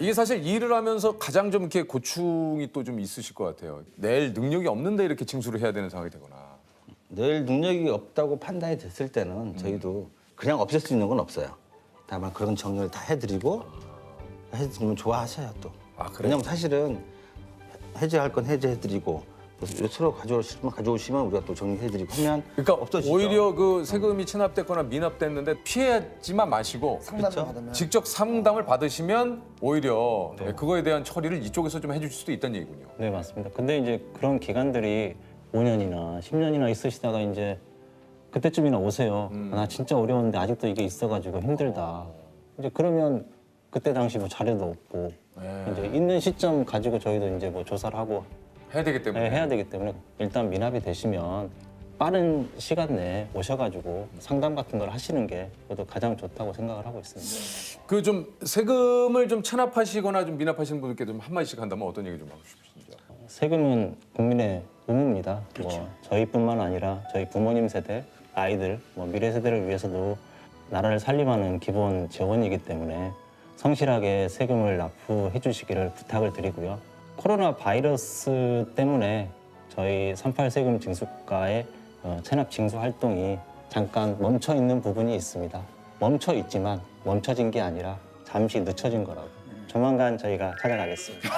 이게 사실 일을 하면서 가장 좀 이렇게 고충이 또 좀 있으실 것 같아요. 낼 능력이 없는데 이렇게 징수를 해야 되는 상황이 되거나. 낼 능력이 없다고 판단이 됐을 때는 저희도 그냥 없앨 수 있는 건 없어요. 다만 그런 정리를 다 해드리고 해드리면 좋아하셔요 또. 그래요? 왜냐면 사실은 해제할 건 해제해드리고 그래서 요처로 가져오시면 우리가 또 정리해드리고 하면 그러니까 없어지죠. 오히려 그 세금이 체납됐거나 미납됐는데 피하지만 마시고 상담을 받으면 직접 상담을 받으시면 오히려 그거에 대한 처리를 이쪽에서 좀 해주실 수도 있다는 얘기군요. 네, 맞습니다. 근데 이제 그런 기간들이 5년이나 10년이나 있으시다가 이제 그때쯤이나 오세요. 나 진짜 어려운데 아직도 이게 있어가지고 힘들다. 이제 그러면 그때 당시 뭐 자료도 없고 이제 있는 시점 가지고 저희도 이제 뭐 조사를 하고 해야 되기 때문에. 해야 되기 때문에 일단 미납이 되시면 빠른 시간 내에 오셔가지고 상담 같은 걸 하시는 게 저도 가장 좋다고 생각을 하고 있습니다. 그 좀 세금을 좀 체납하시거나 좀 미납하시는 분들께 좀 한마디씩 한다면 어떤 얘기 좀 하고 싶으신지요? 세금은 국민의 의무입니다. 뭐 저희뿐만 아니라 저희 부모님 세대, 아이들, 뭐 미래 세대를 위해서도 나라를 살림하는 기본 재원이기 때문에 성실하게 세금을 납부해 주시기를 부탁을 드리고요. 코로나 바이러스 때문에 저희 38 세금 징수과의 체납 징수 활동이 잠깐 멈춰 있는 부분이 있습니다. 멈춰 있지만 멈춰진 게 아니라 잠시 늦춰진 거라고. 조만간 저희가 찾아가겠습니다.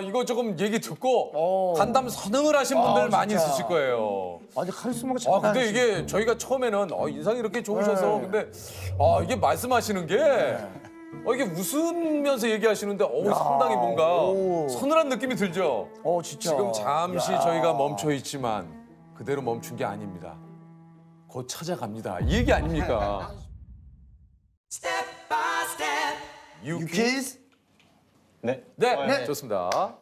이거 조금 얘기 듣고 간담 선응을 하신 분들 많이 진짜. 있으실 거예요. 아니 카리스마가 아 장난 근데 아니지. 이게 저희가 처음에는 인상이 이렇게 좋으셔서 네. 근데 이게 말씀하시는 게 이게 웃으면서 얘기하시는데 상당히 뭔가 오. 서늘한 느낌이 들죠. 진짜. 지금 잠시 야. 저희가 멈춰 있지만 그대로 멈춘 게 아닙니다. 곧 찾아갑니다. 이 얘기 아닙니까? 유키즈? 네. 네, 좋습니다.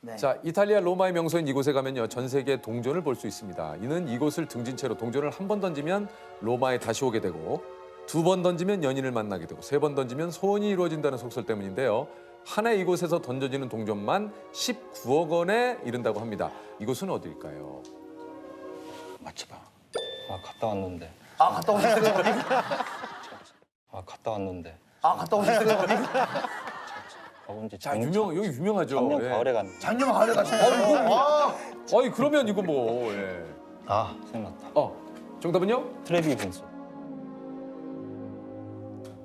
네. 자, 이탈리아 로마의 명소인 이곳에 가면요, 전 세계 동전을 볼 수 있습니다. 이는 이곳을 등진 채로 동전을 한 번 던지면 로마에 다시 오게 되고, 2번 던지면 연인을 만나게 되고, 3번 던지면 소원이 이루어진다는 속설 때문인데요. 한 해 이곳에서 던져지는 동전만 19억 원에 이른다고 합니다. 이곳은 어디일까요? 맞춰봐. 갔다 왔는데. 갔다 오셨어요? 갔다 왔는데. 갔다 오셨어요? 가본 지 자, 여기 유명하죠. 작년 예. 가을에 갔는데. 작년 가을에 가셨어요? 아니, 그러면 이거 뭐, 예. 생각났다. 정답은요? 트레비 분수.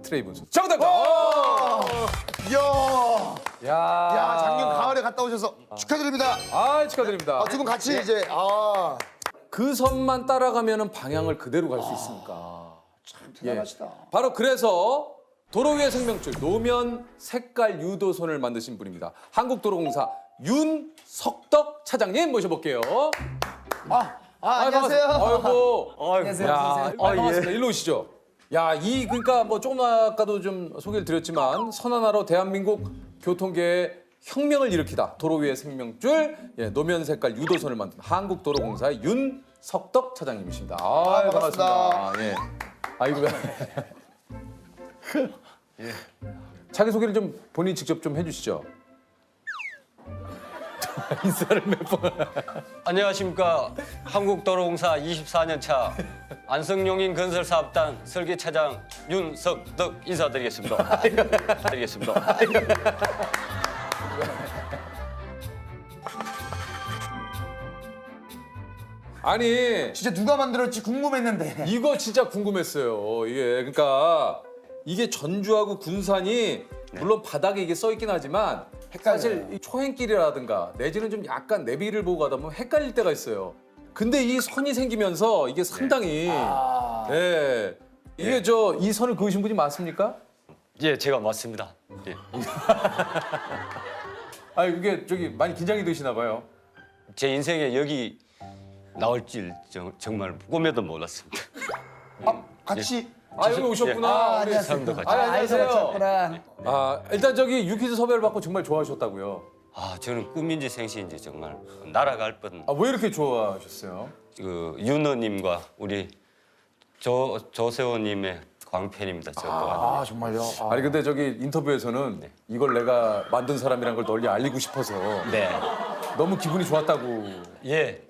트레이 분수. 정답! 이야. 야, 작년 가을에 갔다 오셔서 축하드립니다. 축하드립니다. 두 분 같이 이제 그 선만 따라가면 방향을 그대로 갈 수 있으니까. 대단하시다. 바로 그래서 도로 위의 생명줄 노면 색깔 유도선을 만드신 분입니다. 한국도로공사 윤석덕 차장님 모셔볼게요. 안녕하세요. 아이고. 안녕하세요. 야, 반갑습니다. 일로 오시죠. 야, 그러니까 뭐 조금 아까도 좀 소개를 드렸지만 선언하러 대한민국 교통계의 혁명을 일으키다. 도로 위의 생명줄 노면 색깔 유도선을 만든 한국도로공사의 윤석덕 차장님이십니다. 반갑습니다. 예. 아이고. 예. 자기소개를 좀 본인이 직접 좀 해주시죠. 인사를 몇 번. 안녕하십니까. 한국도로공사 24년 차 안성용인 건설사업단 설계차장 윤석덕 인사드리겠습니다. 드리겠습니다. 아니 진짜 누가 만들었지 궁금했는데. 이거 진짜 궁금했어요. 이게 전주하고 군산이 물론 바닥에 이게 써 있긴 하지만 사실 이 초행길이라든가 내지는 좀 약간 내비를 보고 가다 보면 헷갈릴 때가 있어요. 근데 이 선이 생기면서 이게 상당히 이게 이 선을 그으신 분이 맞습니까? 예, 제가 맞습니다. 예. 이게 많이 긴장이 되시나 봐요. 제 인생에 여기 나올 줄 정말 꿈에도 몰랐습니다. 같이 여기 오셨구나. 우리 사람도 같이. 안녕하세요. 일단 유퀴즈 섭외를 받고 정말 좋아하셨다고요. 저는 꿈인지 생시인지 정말 날아갈 뻔. 왜 이렇게 좋아하셨어요? 그 윤호님과 우리 조세호님의 광팬입니다. 저 또한. 정말요? 아니 근데 인터뷰에서는 이걸 내가 만든 사람이란 걸 널리 알리고 싶어서 너무 기분이 좋았다고. 예.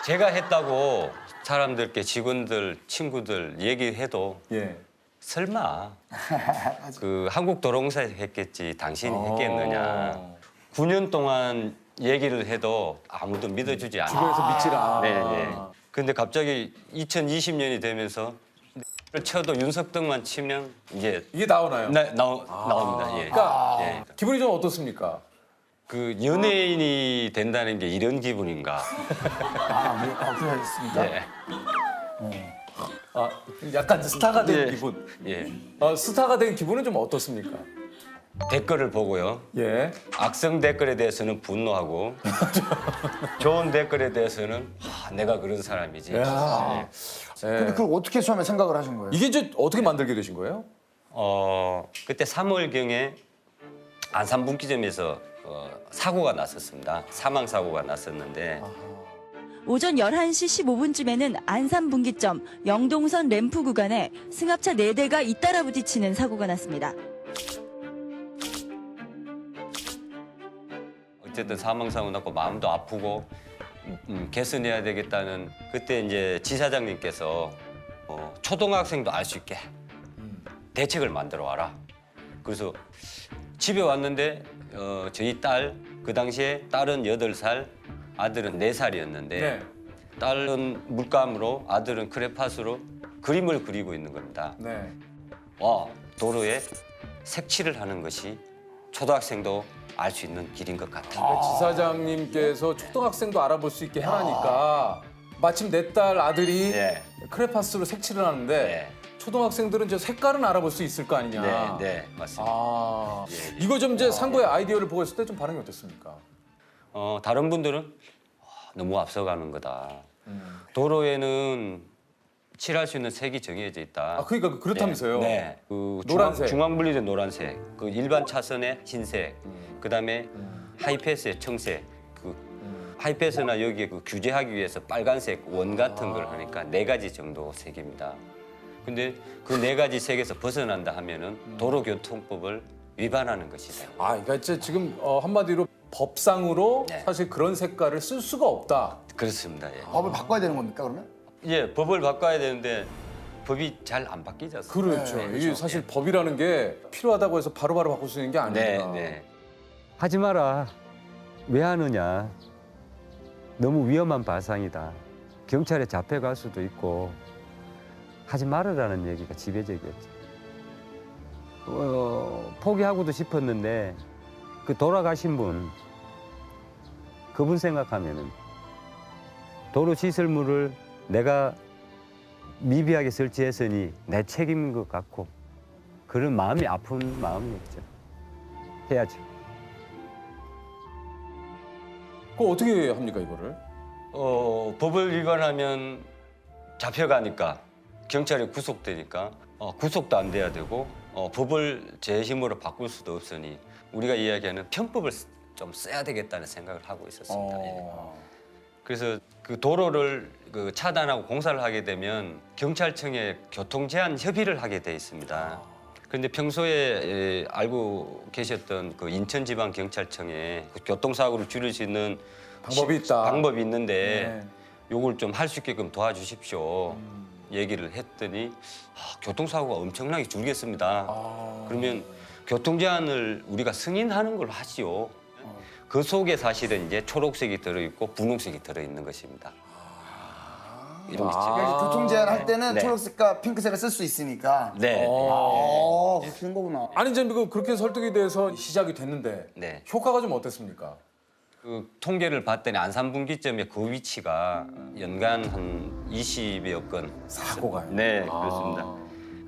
제가 했다고 사람들께 직원들, 친구들 얘기해도 설마 그 한국도로공사에 했겠지 당신이 했겠느냐. 9년 동안 얘기를 해도 아무도 믿어주지 않아. 주변에서 믿질 않아. 네. 근데 갑자기 2020년이 되면서 쳐도 윤석등만 치면 이게 나오나요? 네, 나옵니다. 예. 그러니까 예. 기분이 좀 어떻습니까? 그 연예인이 된다는 게 이런 기분인가? 그렇습니까? 예. 약간 스타가 된 예. 기분. 예. 스타가 된 기분은 좀 어떻습니까? 댓글을 보고요. 예. 악성 댓글에 대해서는 분노하고 좋은 댓글에 대해서는 내가 그런 사람이지. 야. 근데 그걸 어떻게 처음에 생각을 하신 거예요? 이게 이제 어떻게 만들게 되신 거예요? 그때 3월경에 안산 분기점에서 사고가 났었습니다. 사망 사고가 났었는데 오전 11시 15분쯤에는 안산 분기점 영동선 램프 구간에 승합차 4대가 잇따라 부딪히는 사고가 났습니다. 어쨌든 사망 사고 났고 마음도 아프고 개선해야 되겠다는 그때 이제 지사장님께서 초등학생도 알 수 있게 대책을 만들어 와라. 그래서 집에 왔는데 저희 딸 그 당시에 딸은 8살, 아들은 4살이었는데 네. 딸은 물감으로 아들은 크레파스로 그림을 그리고 있는 겁니다. 네. 와, 도로에 색칠을 하는 것이 초등학생도 알 수 있는 길인 것 같아. 그러니까 지사장님께서 초등학생도 알아볼 수 있게 하라니까 마침 내 딸 아들이 크레파스로 색칠을 하는데 초등학생들은 저 색깔은 알아볼 수 있을 거 아니냐. 네, 맞습니다. 이거 좀 이제 상고의 아이디어를 보고 했을 때 좀 반응이 어땠습니까? 다른 분들은 너무 앞서가는 거다. 도로에는 칠할 수 있는 색이 정해져 있다. 그러니까 그렇다면서요? 네. 그 노란색. 중앙 분리된 노란색, 그 일반 차선의 흰색, 그다음에 하이패스의 청색, 그 하이패스나 여기에 그 규제하기 위해서 빨간색 원 같은 걸 하니까 4가지 정도 색입니다. 근데 그 4가지 색에서 벗어난다 하면은 도로교통법을 위반하는 것이다. 그러니까 이제 지금 한마디로 법상으로 사실 그런 색깔을 쓸 수가 없다. 그렇습니다. 예. 법을 바꿔야 되는 겁니까 그러면? 예, 법을 바꿔야 되는데 법이 잘 안 바뀌지 않습니까? 그렇죠. 이게 사실 법이라는 게 필요하다고 해서 바로바로 바꿀 수 있는 게 아니니까. 하지 마라. 왜 하느냐. 너무 위험한 발상이다. 경찰에 잡혀갈 수도 있고 하지 말으라는 얘기가 지배적이었죠. 포기하고도 싶었는데 그 돌아가신 분 그분 생각하면은 도로 시설물을 내가 미비하게 설치했으니 내 책임인 것 같고 그런 마음이 아픈 마음이었죠. 해야죠. 그거 어떻게 합니까 이거를? 법을 위반하면 잡혀가니까 경찰에 구속되니까 구속도 안 돼야 되고 법을 제 힘으로 바꿀 수도 없으니 우리가 이야기하는 편법을 좀 써야 되겠다는 생각을 하고 있었습니다. 그래서 그 도로를 차단하고 공사를 하게 되면 경찰청에 교통 제한 협의를 하게 돼 있습니다. 그런데 평소에 알고 계셨던 그 인천지방경찰청에 그 교통사고를 줄일 수 있는 방법이 있다. 방법이 있는데 요걸 좀 할 수 있게끔 도와주십시오. 얘기를 했더니 교통사고가 엄청나게 줄겠습니다. 그러면 교통제한을 우리가 승인하는 걸로 하시오. 그 속에 사실은 이제 초록색이 들어있고 분홍색이 들어있는 것입니다. 이런 게 그러니까 교통 제한 할 때는 네. 초록색과 핑크색을 쓸 수 있으니까. 네. 그렇게 된 거구나. 아니 이제 그렇게 설득이 돼서 시작이 됐는데 효과가 좀 어땠습니까? 그 통계를 봤더니 안산 분기점의 그 위치가 연간 한 20여 건 사고가요? 네, 그렇습니다.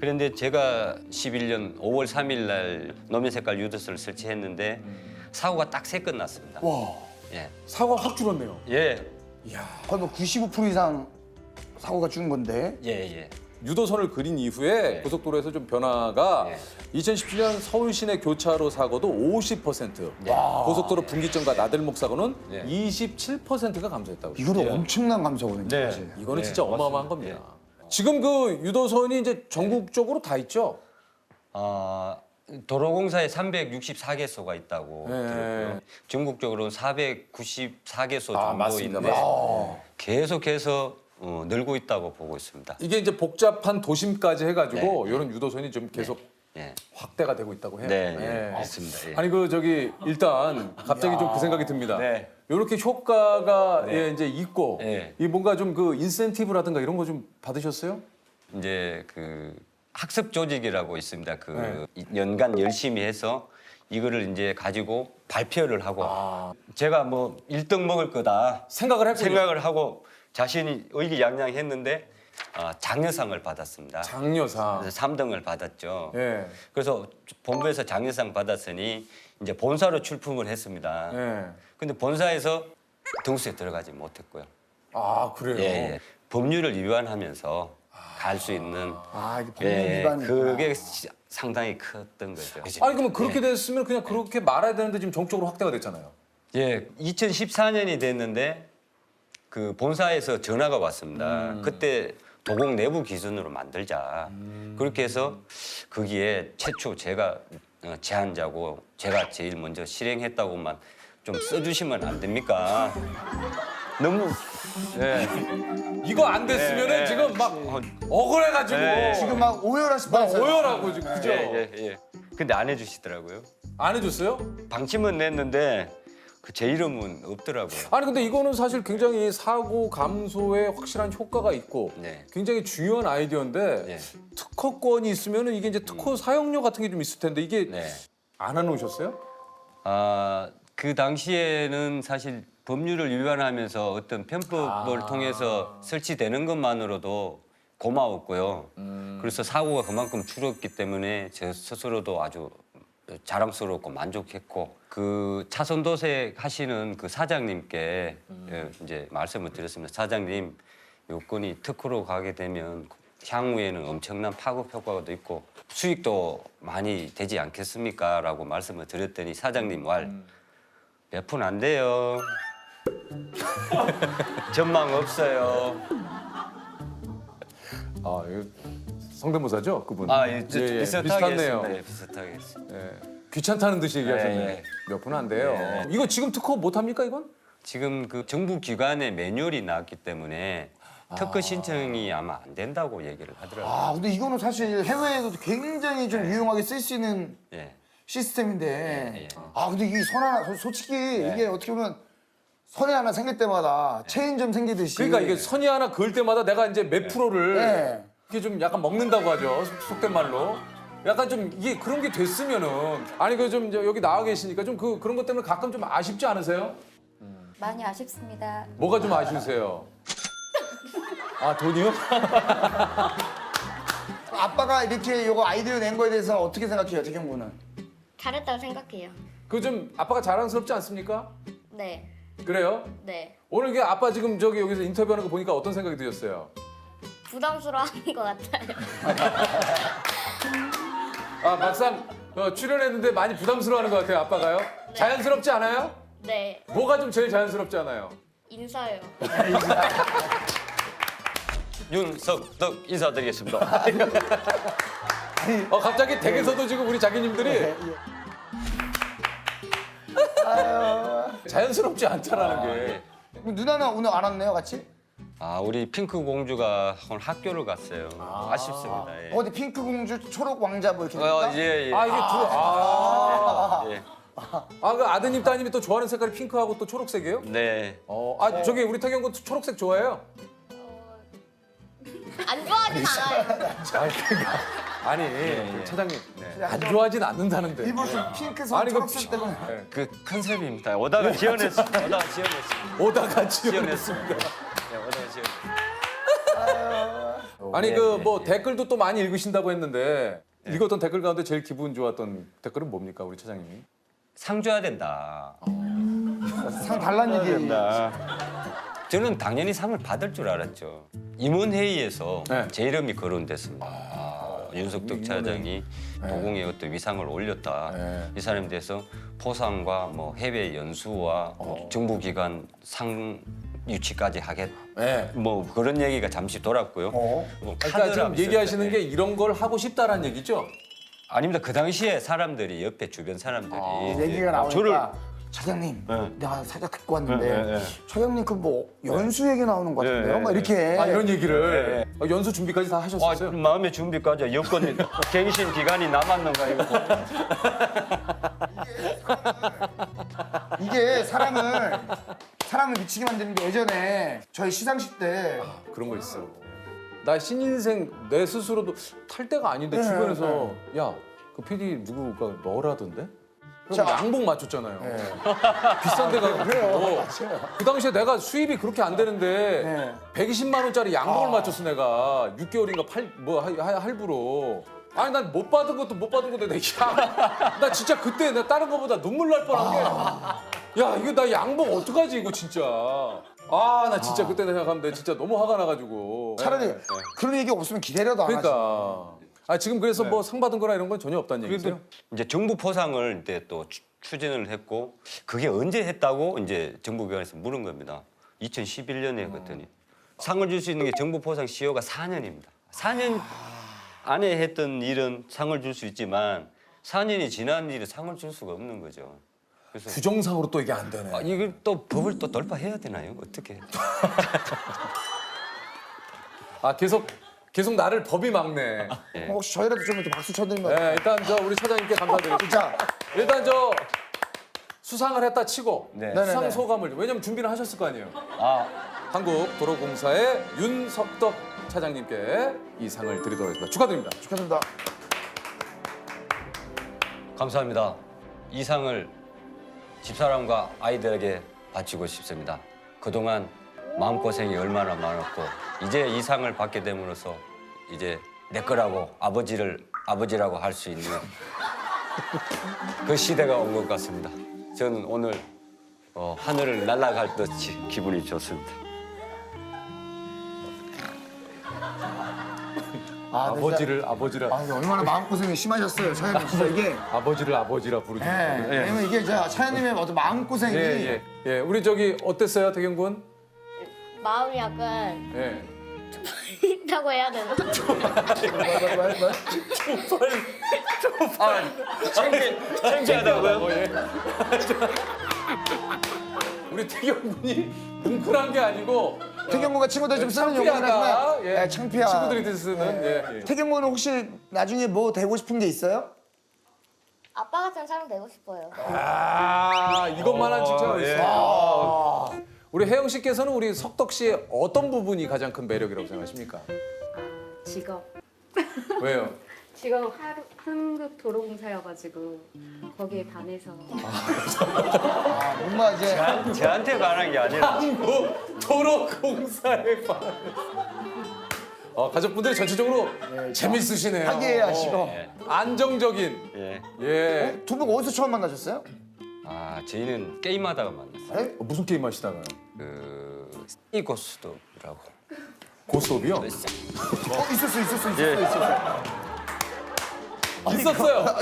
그런데 제가 11년 5월 3일 날 노면 색깔 유도선을 설치했는데 사고가 딱 3건 났습니다. 와. 예. 사고가 확 줄었네요. 예. 거의 뭐 99% 이상 사고가 줄은 건데. 예. 유도선을 그린 이후에 고속도로에서 좀 변화가 2017년 서울 시내 교차로 사고도 50%, 고속도로 분기점과 나들목 사고는 27%가 감소했다고. 이거는 엄청난 감소거든요. 사실. 이거는 진짜 어마어마한 겁니다. 지금 그 유도선이 이제 전국적으로 다 있죠? 도로공사에 364개소가 있다고 들었고요. 전국적으로는 494개소 정도 맞습니다. 있는데 계속해서 늘고 있다고 보고 있습니다. 이게 이제 복잡한 도심까지 해가지고 이런 유도선이 좀 계속 확대가 되고 있다고 해요. 네, 맞습니다. 예. 아니 일단 갑자기 좀 그 생각이 듭니다. 이렇게 효과가 이제 있고 이 뭔가 좀 그 인센티브라든가 이런 거 좀 받으셨어요? 이제 그 학습 조직이라고 있습니다. 그 연간 열심히 해서 이거를 이제 가지고 발표를 하고 제가 뭐 1등 먹을 거다 생각을 하고 자신이 의기양양했는데 장려상을 받았습니다. 장려상. 그래서 3등을 받았죠. 예. 그래서 본부에서 장려상 받았으니 이제 본사로 출품을 했습니다. 예. 근데 본사에서 등수에 들어가지 못했고요. 아, 그래요? 예. 법률을 위반하면서 갈 수 있는 이게 법률 위반이구나. 그게 상당히 컸던 거죠. 아니 그러면 그렇게 됐으면 그냥 그렇게 말아야 되는데 지금 정적으로 확대가 됐잖아요. 예, 2014년이 됐는데 그 본사에서 전화가 왔습니다. 그때 도공 내부 기준으로 만들자. 그렇게 해서 거기에 최초 제가 제안자고 제가 제일 먼저 실행했다고만 좀 써주시면 안 됩니까? 너무 이거 안 됐으면은 지금 막 억울해가지고 지금 막 오열하실 뻔했어요. 오열하고 지금 그죠? 예. 근데 안 해주시더라고요. 안 해줬어요? 방침은 냈는데 제 이름은 없더라고요. 아니 근데 이거는 사실 굉장히 사고 감소에 확실한 효과가 있고 굉장히 중요한 아이디어인데 특허권이 있으면은 이게 이제 특허 사용료 같은 게 좀 있을 텐데 이게 안 해놓으셨어요? 그 당시에는 사실 법률을 위반하면서 어떤 편법을 통해서 설치되는 것만으로도 고마웠고요. 그래서 사고가 그만큼 줄었기 때문에 제 스스로도 아주 자랑스럽고 만족했고 그 차선도색 하시는 그 사장님께 이제 말씀을 드렸습니다. 사장님, 요건이 특허로 가게 되면 향후에는 엄청난 파급 효과가 있고 수익도 많이 되지 않겠습니까? 라고 말씀을 드렸더니 사장님 몇 푼 안 돼요. 전망 없어요. 이거 성대모사죠, 그분? 비슷하네요. 네, 비슷하게 했습니다. 귀찮다는 듯이 얘기하셨네. 몇 푼 안 돼요. 이거 지금 특허 못 합니까 이건? 지금 그 정부 기관의 매뉴얼이 나왔기 때문에 특허 신청이 아마 안 된다고 얘기를 하더라고요. 근데 이거는 사실 해외에서도 굉장히 좀 유용하게 쓸 수 있는 시스템인데. 근데 이 선 하나, 솔직히 이게 어떻게 보면 선이 하나 생길 때마다 체인점 생기듯이. 그러니까 이게 선이 하나 그을 때마다 내가 이제 몇 프로를 이게 좀 약간 먹는다고 하죠. 속된 말로. 약간 좀 이게 그런 게 됐으면은 아니 그 좀 여기 나와 계시니까 좀 그런 것 때문에 가끔 좀 아쉽지 않으세요? 많이 아쉽습니다. 뭐가 좀 아쉬우세요? 돈이요? 아빠가 이렇게 요거 아이디어 낸 거에 대해서 어떻게 생각해요, 태경 군은? 잘했다고 생각해요. 그 좀 아빠가 자랑스럽지 않습니까? 네. 그래요? 네. 오늘 이게 아빠 지금 여기서 인터뷰하는 거 보니까 어떤 생각이 드셨어요? 부담스러워하는 것 같아요. 막상 출연했는데 많이 부담스러워하는 것 같아요, 아빠가요? 자연스럽지 않아요? 네. 뭐가 좀 제일 자연스럽지 않아요? 인사요. 윤석덕 인사드리겠습니다. 갑자기 댁에서도 지금 우리 자기님들이 자연스럽지 않다라는 게. 누나는 오늘 안 왔네요, 같이? 우리 핑크 공주가 오늘 학교를 갔어요. 아쉽습니다. 예. 어디 핑크 공주, 초록 왕자 뭐 이렇게 됩니까? 예. 이게 그 아드님 따님이 또 좋아하는 색깔이 핑크하고 또 초록색이에요? 네. 저기 우리 태경 군 초록색 좋아해요? 안 좋아하진 않아요. 아니, 차장님 안 좋아하진 않는다는데. 이분은 핑크색, 초록색 때문에. 그 컨셉입니다. 오다가 지어냈습니다. 오다가 지어냈습니다. 아니 그 뭐 댓글도 또 많이 읽으신다고 했는데 읽었던 댓글 가운데 제일 기분 좋았던 댓글은 뭡니까, 우리 차장님이? 상 줘야 된다. 상 달라는 얘기. 저는 당연히 상을 받을 줄 알았죠. 임원회의에서 제 이름이 거론됐습니다. 윤석덕 차장이 도공의 어떤 위상을 올렸다. 이 사람에 대해서 포상과 뭐 해외 연수와 정부기관 상 유치까지 하겠다. 뭐 그런 얘기가 잠시 돌았고요. 뭐 그러니까 지금 얘기하시는 게 이런 걸 하고 싶다라는 얘기죠? 아닙니다. 그 당시에 사람들이 옆에 주변 사람들이 얘기가 나오니까 저를 차장님, 내가 살짝 듣고 왔는데 차장님 그 뭐 연수 얘기 나오는 것 같은데요? 막 이렇게. 이런 얘기를 연수 준비까지 다 하셨어요? 마음의 준비까지 여권 갱신 기간이 남았는가 이거. 이게 사람을 미치게 만드는 게 예전에 저희 시상식 때 그런 거 있어. 나 신인생 내 스스로도 탈 때가 아닌데 네, 주변에서 야, 그 PD 누구가 너라던데? 그럼 자. 양복 맞췄잖아요. 비싼 데 가고. 그 당시에 내가 수입이 그렇게 안 되는데 120만 원짜리 양복을 맞췄어 내가. 6개월인가 할부로. 아니 난 못 받은 것도 못 받은 건데 나 진짜 그때 내가 다른 거보다 눈물 날 뻔한 게 야 이거 나 양복 어떡하지 이거 진짜. 아 나 진짜 그때 생각하면 진짜 너무 화가 나가지고. 차라리 그런 얘기 없으면 기다려도 안 하지. 그러니까. 아 지금 그래서 뭐 상 받은 거나 이런 건 전혀 없다는 얘기죠? 이제 정부 포상을 이제 또 추진을 했고 그게 언제 했다고 이제 정부기관에서 물은 겁니다. 2011년에 그랬더니 상을 줄 수 있는 게 정부 포상 시효가 4년입니다. 4년 안에 했던 일은 상을 줄 수 있지만 4년이 지난 일은 상을 줄 수가 없는 거죠. 그래서 규정상으로 또 이게 안 되네. 이걸 또 법을 또 돌파해야 되나요? 어떻게? 아 계속 나를 법이 막네. 혹시 저희라도 좀 이렇게 박수 쳐드리면. 네, 일단 저 우리 차장님께 감사드립니다. 일단 저 수상을 했다 치고 수상 네네네. 소감을 왜냐면 준비를 하셨을 거 아니에요. 한국도로공사의 윤석덕 차장님께 이 상을 드리도록 하겠습니다. 축하드립니다. 축하드립니다. 감사합니다. 이 상을 집사람과 아이들에게 바치고 싶습니다. 그동안 마음고생이 얼마나 많았고 이제 이 상을 받게 됨으로써 이제 내 거라고 아버지라고 할 수 있는 그 시대가 온 것 같습니다. 저는 오늘 하늘을 날아갈 듯 기분이 좋습니다. 아버지를 아, 얼마나 마음고생이 심하셨어요, 차장님. 진짜 이게. 아버지를 아버지라 부르죠. 네. 왜냐면 이게 차장님의 어떤 마음고생이. 예. 우리 저기 어땠어요, 태경군? 마음이 약간 예. 있다고 해야 되나? 창피하다고요? 예. 우리 태경군이 뭉클한 게 아니고 태경군과 친구들 좀 쓰는 용어긴 하지만 예. 창피한. 친구들이 쓰는 예. 태경군은 혹시 나중에 뭐 되고 싶은 게 있어요? 아빠 같은 사람 되고 싶어요. 이것만한 칭찬을 예. 했어요. 우리 혜영 씨께서는 우리 석덕 씨의 어떤 부분이 가장 큰 매력이라고 생각하십니까? 직업. 왜요? 직업 한국도로공사여가지고 거기에 반해서. 뭔가 이제 저한테 반한 게 아니라 한국도로공사에 반해. 가족분들이 전체적으로 재밌으시네요. 화기애애하시고. 안정적인. 예. 두 분 어디서 처음 만나셨어요? 저희는 게임하다가 만났어요. 무슨 게임 하시다가요? 이고스톱이라고. 고스톱이요? 있었어요. 있었어요.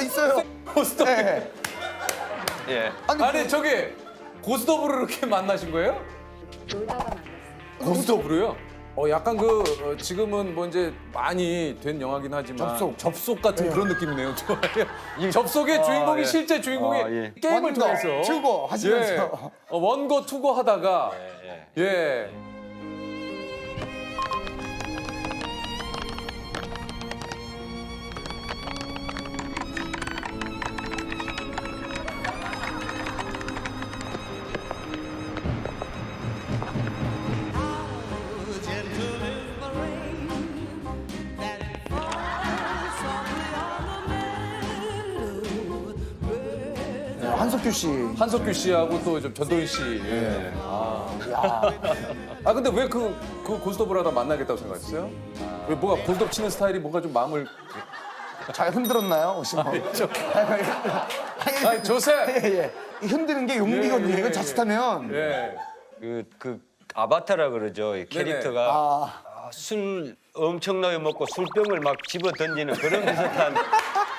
있어요. 고스톱. 예. 아니 저기 고스톱으로 이렇게 만나신 거예요? 놀다가 만났어요. 고스톱으로요? 약간 지금은 뭐 이제 많이 된 영화긴 하지만 접속 같은 그런 느낌이네요. 접속의 주인공이 실제 주인공이 게임을 원고, 통해서 투고 하시면서. 원고 투고 하다가 예. 한석규 씨하고 또 좀 전도연 씨. 예. 근데 왜 그 고스톱을 하다 만나겠다고 생각했어요? 왜 뭐가 고스톱 치는 스타일이 뭔가 좀 마음을 잘 흔들었나요, 혹시 뭐? 아니 조셉. 예. 흔드는 게 용기거든요. 이거 자칫하면. 그 아바타라 그러죠. 이 캐릭터가 술 엄청나게 먹고 술병을 막 집어 던지는 그런 비슷한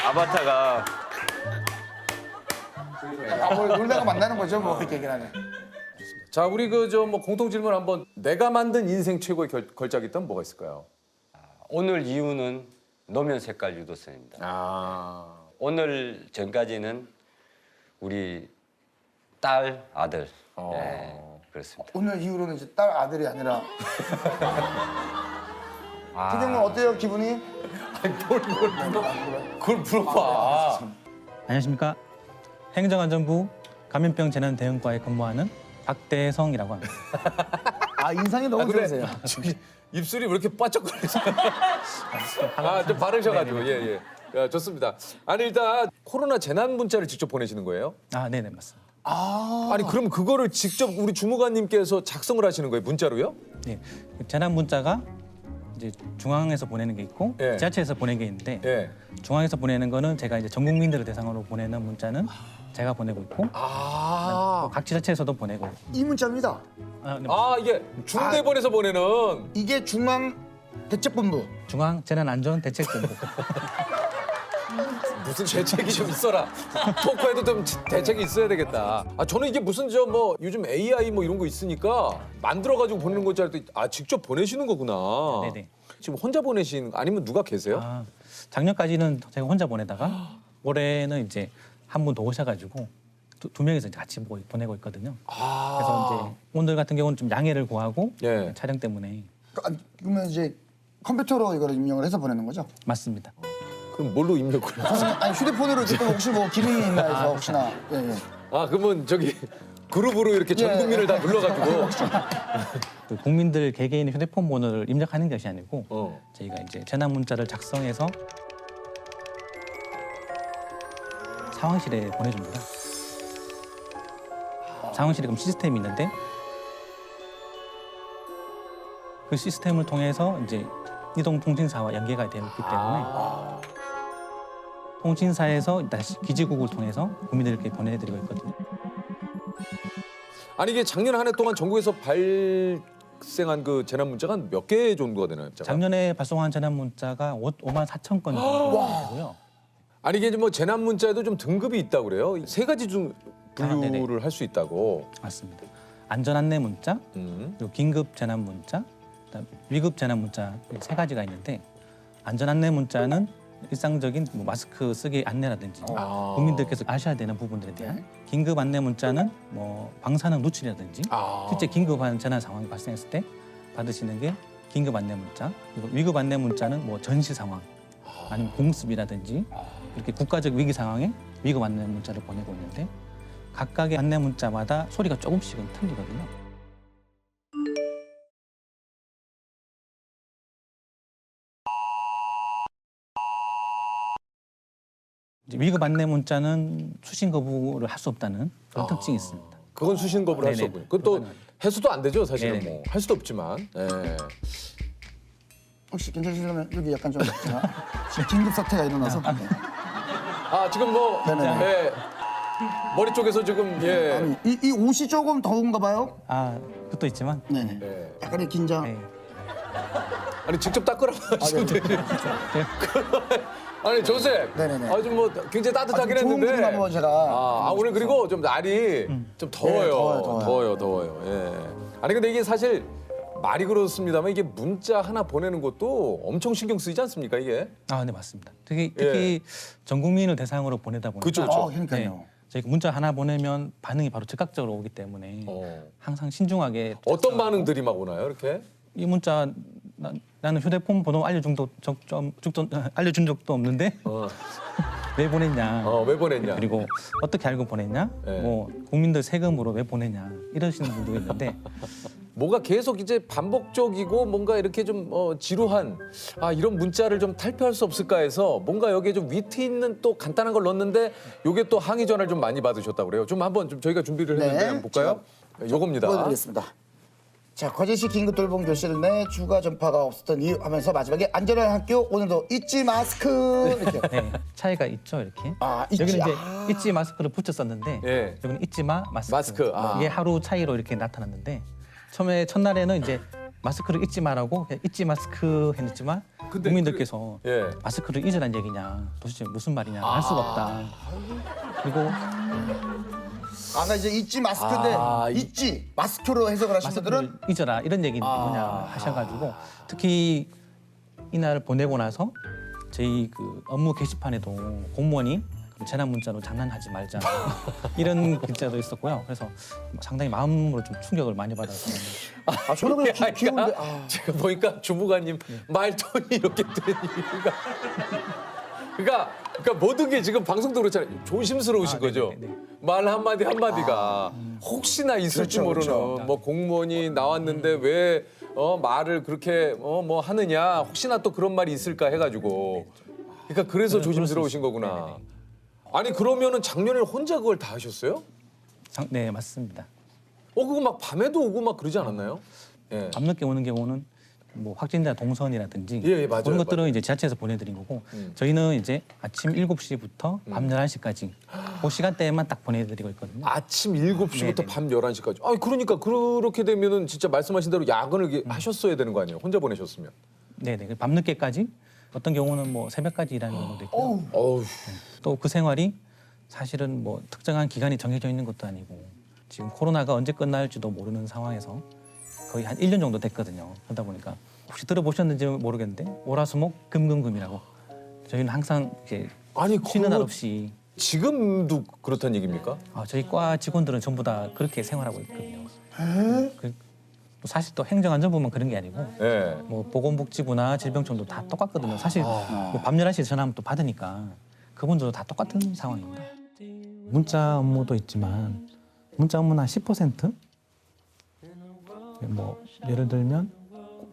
아바타가. 뭘 놀다가 만나는 거죠, 뭐 그렇게 얘기를 하네. 자, 우리 뭐 공통 질문 한번. 내가 만든 인생 최고의 걸작이 있다면 뭐가 있을까요? 오늘 이유는 노면 색깔 유도선입니다. 오늘 전까지는 우리 딸, 아들. 네, 그렇습니다. 오늘 이후로는 이제 딸 아들이 아니라. 태경은 어때요, 기분이? 그걸 물어봐. 안녕하십니까. 행정안전부 감염병 재난 대응과에 근무하는 박대성이라고 합니다. 아 인상이 너무 그래. 좋으세요. 입술이 왜 이렇게 바짝거리세요? 좀 바르셔가지고 예. 야, 좋습니다. 아니 일단 코로나 재난 문자를 직접 보내시는 거예요? 아, 네네 맞습니다. 아니 그럼 그거를 직접 우리 주무관님께서 작성을 하시는 거예요? 문자로요? 네, 재난 문자가 이제 중앙에서 보내는 게 있고 예. 지자체에서 보내는 게 있는데 예. 중앙에서 보내는 거는 제가 이제 전 국민들을 대상으로 보내는 문자는 제가 보내고 있고 각 지자체에서도 보내고. 이 문자입니다. 이게 중대본에서 보내는 이게 중앙 대책본부. 중앙 재난안전대책본부. 무슨 대책이 좀 있어라. 토크에도 좀 대책이 있어야 되겠다. 저는 이게 무슨 요즘 AI 이런 거 있으니까 만들어가지고 보내는 거지 알았더니 직접 보내시는 거구나. 네네. 지금 혼자 보내시는 거 아니면 누가 계세요? 작년까지는 제가 혼자 보내다가 올해는 이제 한 분 더 오셔가지고 두 명이서 이제 같이 보내고 있거든요. 그래서 이제 오늘 같은 경우는 좀 양해를 구하고 촬영 때문에. 그러면 이제 컴퓨터로 이걸 입력을 해서 보내는 거죠? 맞습니다. 그럼 뭘로 입력을? 아니 휴대폰으로 지금 혹시 뭐 기능이 있나 해서 혹시나. 예. 그러면 저기 그룹으로 이렇게 전 국민을 다 불러가지고. 그 국민들 개개인의 휴대폰 번호를 입력하는 것이 아니고 저희가 이제 재난 문자를 작성해서 상황실에 보내줍니다. 상황실에 그럼 시스템이 있는데 그 시스템을 통해서 이제 이동통신사와 연계가 되어 있기 때문에 통신사에서 다시 기지국을 통해서 국민들께 보내드리고 있거든요. 아니 이게 작년 한 해 동안 전국에서 발생한 그 재난 문자가 몇 개 정도가 되나요? 작년에 발송한 재난 문자가 5만 4천 건 정도 되고요. 아니 이게 뭐 재난 문자에도 좀 등급이 있다고 그래요? 세 가지 중 분류를 할 수 있다고. 맞습니다. 안전 안내 문자, 그리고 긴급 재난 문자, 그다음 위급 재난 문자 세 가지가 있는데 안전 안내 문자는 일상적인 뭐 마스크 쓰기 안내라든지 국민들께서 아셔야 되는 부분들에 대한 긴급 안내 문자는 뭐 방사능 노출이라든지 실제 긴급한 재난 상황이 발생했을 때 받으시는 게 긴급 안내 문자. 그리고 위급 안내 문자는 뭐 전시 상황 아니면 공습이라든지 이렇게 국가적 위기 상황에 위급 안내 문자를 보내고 있는데 각각의 안내 문자마다 소리가 조금씩은 틀리거든요. 위급 안내 문자는 수신 거부를 할 수 없다는 그런 특징이 있습니다. 그건 수신 거부를 할 수 없군요. 그건 또 해수도 안 되죠, 사실은 네네. 뭐. 할 수도 없지만. 혹시 괜찮으시려면 여기 약간 좀 긴급 사태가 일어나서. 지금 뭐 머리 쪽에서 지금 아니, 이 옷이 조금 더운가 봐요. 그것도 있지만. 네네. 약간의 긴장. 아니 직접 닦으라고 하시면 되지. 아니 조셉. 네네네. 좀 뭐 굉장히 따뜻하긴 좋은 했는데. 분위기 한번 제가. 오늘 그리고 좀 날이 좀 더워요. 더워요. 아니 근데 이게 사실 말이 그렇습니다만 이게 문자 하나 보내는 것도 엄청 신경 쓰이지 않습니까 이게? 네 맞습니다. 특히 전 국민을 대상으로 보내다 보니까. 그렇죠. 그러니까요. 저희가 문자 하나 보내면 반응이 바로 즉각적으로 오기 때문에 항상 신중하게. 어떤 반응들이 막 오나요 이렇게? 이 문자 나는 휴대폰 번호 알려준 적도 없는데 왜 보냈냐? 왜 보냈냐? 그리고 어떻게 알고 보냈냐? 뭐 국민들 세금으로 왜 보냈냐? 이러시는 분도 있는데 뭔가 계속 이제 반복적이고 뭔가 이렇게 좀 지루한 이런 문자를 좀 탈피할 수 없을까 해서 뭔가 여기에 좀 위트 있는 또 간단한 걸 넣었는데 요게 또 항의 전화를 좀 많이 받으셨다고 그래요. 좀 한번 좀 저희가 준비를 했는데 한번 볼까요? 요겁니다. 보여드리겠습니다. 자, 거제시 긴급 돌봄 교실 내 추가 전파가 없었던 이유 하면서 마지막에 안전한 학교 오늘도 잊지 마스크 이렇게. 차이가 있죠 이렇게. 잊지, 여기는 이제 잊지 마스크를 붙였었는데 여기는 잊지 마 마스크. 이게 하루 차이로 이렇게 나타났는데 처음에 첫날에는 이제 마스크를 잊지 마라고 잊지 마스크 했지만 국민들께서 마스크를 잊으란 얘기냐 도대체 무슨 말이냐 알 수가 없다. 그리고 나 이제 잊지 마스크인데 잊지 마스크로 해석을 하신 분들은 잊어라 이런 얘기는 뭐냐 하셔가지고 특히 이날 보내고 나서 저희 그 업무 게시판에도 공무원이 재난 문자로 장난하지 말자 이런 글자도 있었고요. 그래서 상당히 마음으로 좀 충격을 많이 받아서. 저는 그냥 귀여운데. 제가 보니까 주무관님 말톤이 이렇게 된 이유가 그러니까 모든 게 지금 방송도 그렇잖아요. 조심스러우신 거죠. 말 한마디 한마디가 혹시나 있을지 그렇죠, 모르는 그렇죠. 뭐 공무원이 나왔는데 왜 말을 그렇게 뭐 하느냐 혹시나 또 그런 말이 있을까 해가지고 그러니까 그래서 조심스러우신 거구나. 아니 그러면은 작년에 혼자 그걸 다 하셨어요? 네, 맞습니다. 그거 막 밤에도 오고 막 그러지 않았나요? 예. 밤늦게 오는 경우는 뭐 확진자 동선이라든지 예, 맞아요, 그런 것들은 맞아요. 이제 지자체에서 보내드린 거고 저희는 이제 아침 7시부터 밤 11시까지 그 시간대에만 딱 보내드리고 있거든요. 아침 7시부터 네네. 밤 11시까지. 아 그러니까 그렇게 되면은 진짜 말씀하신 대로 야근을 하셨어야 되는 거 아니에요? 혼자 보내셨으면. 네네. 밤늦게까지 어떤 경우는 뭐 새벽까지 일하는 경우도 있고요. 어우. 또 그 생활이 사실은 뭐 특정한 기간이 정해져 있는 것도 아니고 지금 코로나가 언제 끝날지도 모르는 상황에서 거의 한 1년 정도 됐거든요. 하다 보니까 혹시 들어보셨는지 모르겠는데 월화수목 금금금이라고 저희는 항상 이렇게 쉬는 날 없이 지금도 그렇다는 얘기입니까? 저희 과 직원들은 전부 다 그렇게 생활하고 있거든요. 또 사실 또 행정안전부만 그런 게 아니고 네. 뭐 보건복지부나 질병청도 다 똑같거든요. 사실 뭐밤 11시에 전화하면 또 받으니까 그분들도 다 똑같은 상황입니다. 문자 업무도 있지만 문자 업무는 한 10%? 뭐 예를 들면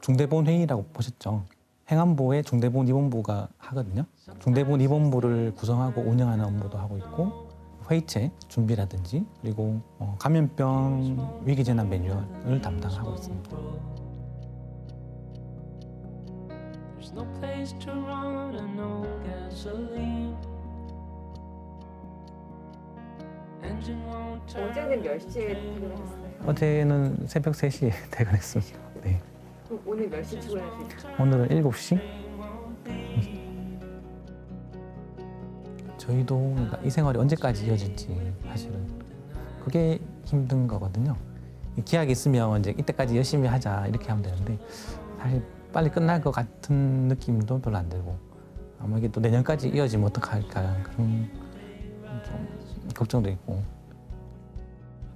중대본 회의라고 보셨죠. 행안부에 중대본 입원부가 하거든요. 중대본 입원부를 구성하고 운영하는 업무도 하고 있고 회의체 준비라든지 그리고 감염병 위기재난 매뉴얼을 담당하고 있습니다. 어제는 몇 시에 퇴근하셨어요? 어제는 새벽 3시에 퇴근했습니다. 네. 그럼 오늘 몇 시 출근하실까요? 오늘은 7시? 저희도 그러니까 이 생활이 언제까지 이어질지 사실은 그게 힘든 거거든요. 기약이 있으면 이제 이때까지 열심히 하자 이렇게 하면 되는데 사실 빨리 끝날 것 같은 느낌도 별로 안 들고 아마 이게 또 내년까지 이어지면 어떡할까 그런 좀 걱정도 있고.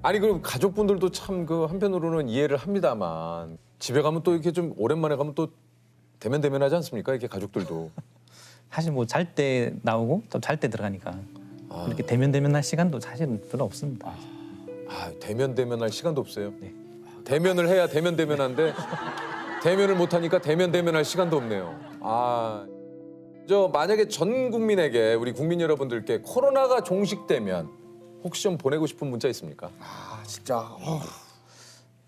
아니 그럼 가족분들도 참 그 한편으로는 이해를 합니다만 집에 가면 또 이렇게 좀 오랜만에 가면 또 대면하지 않습니까? 이렇게 가족들도. 사실 뭐 잘 때 나오고 또 잘 때 들어가니까 이렇게 대면할 시간도 사실은 별로 없습니다. 대면할 시간도 없어요. 네. 대면을 해야 대면한데 대면을 못 하니까 대면할 시간도 없네요. 저 만약에 전 국민에게 우리 국민 여러분들께 코로나가 종식되면 혹시 좀 보내고 싶은 문자 있습니까? 진짜.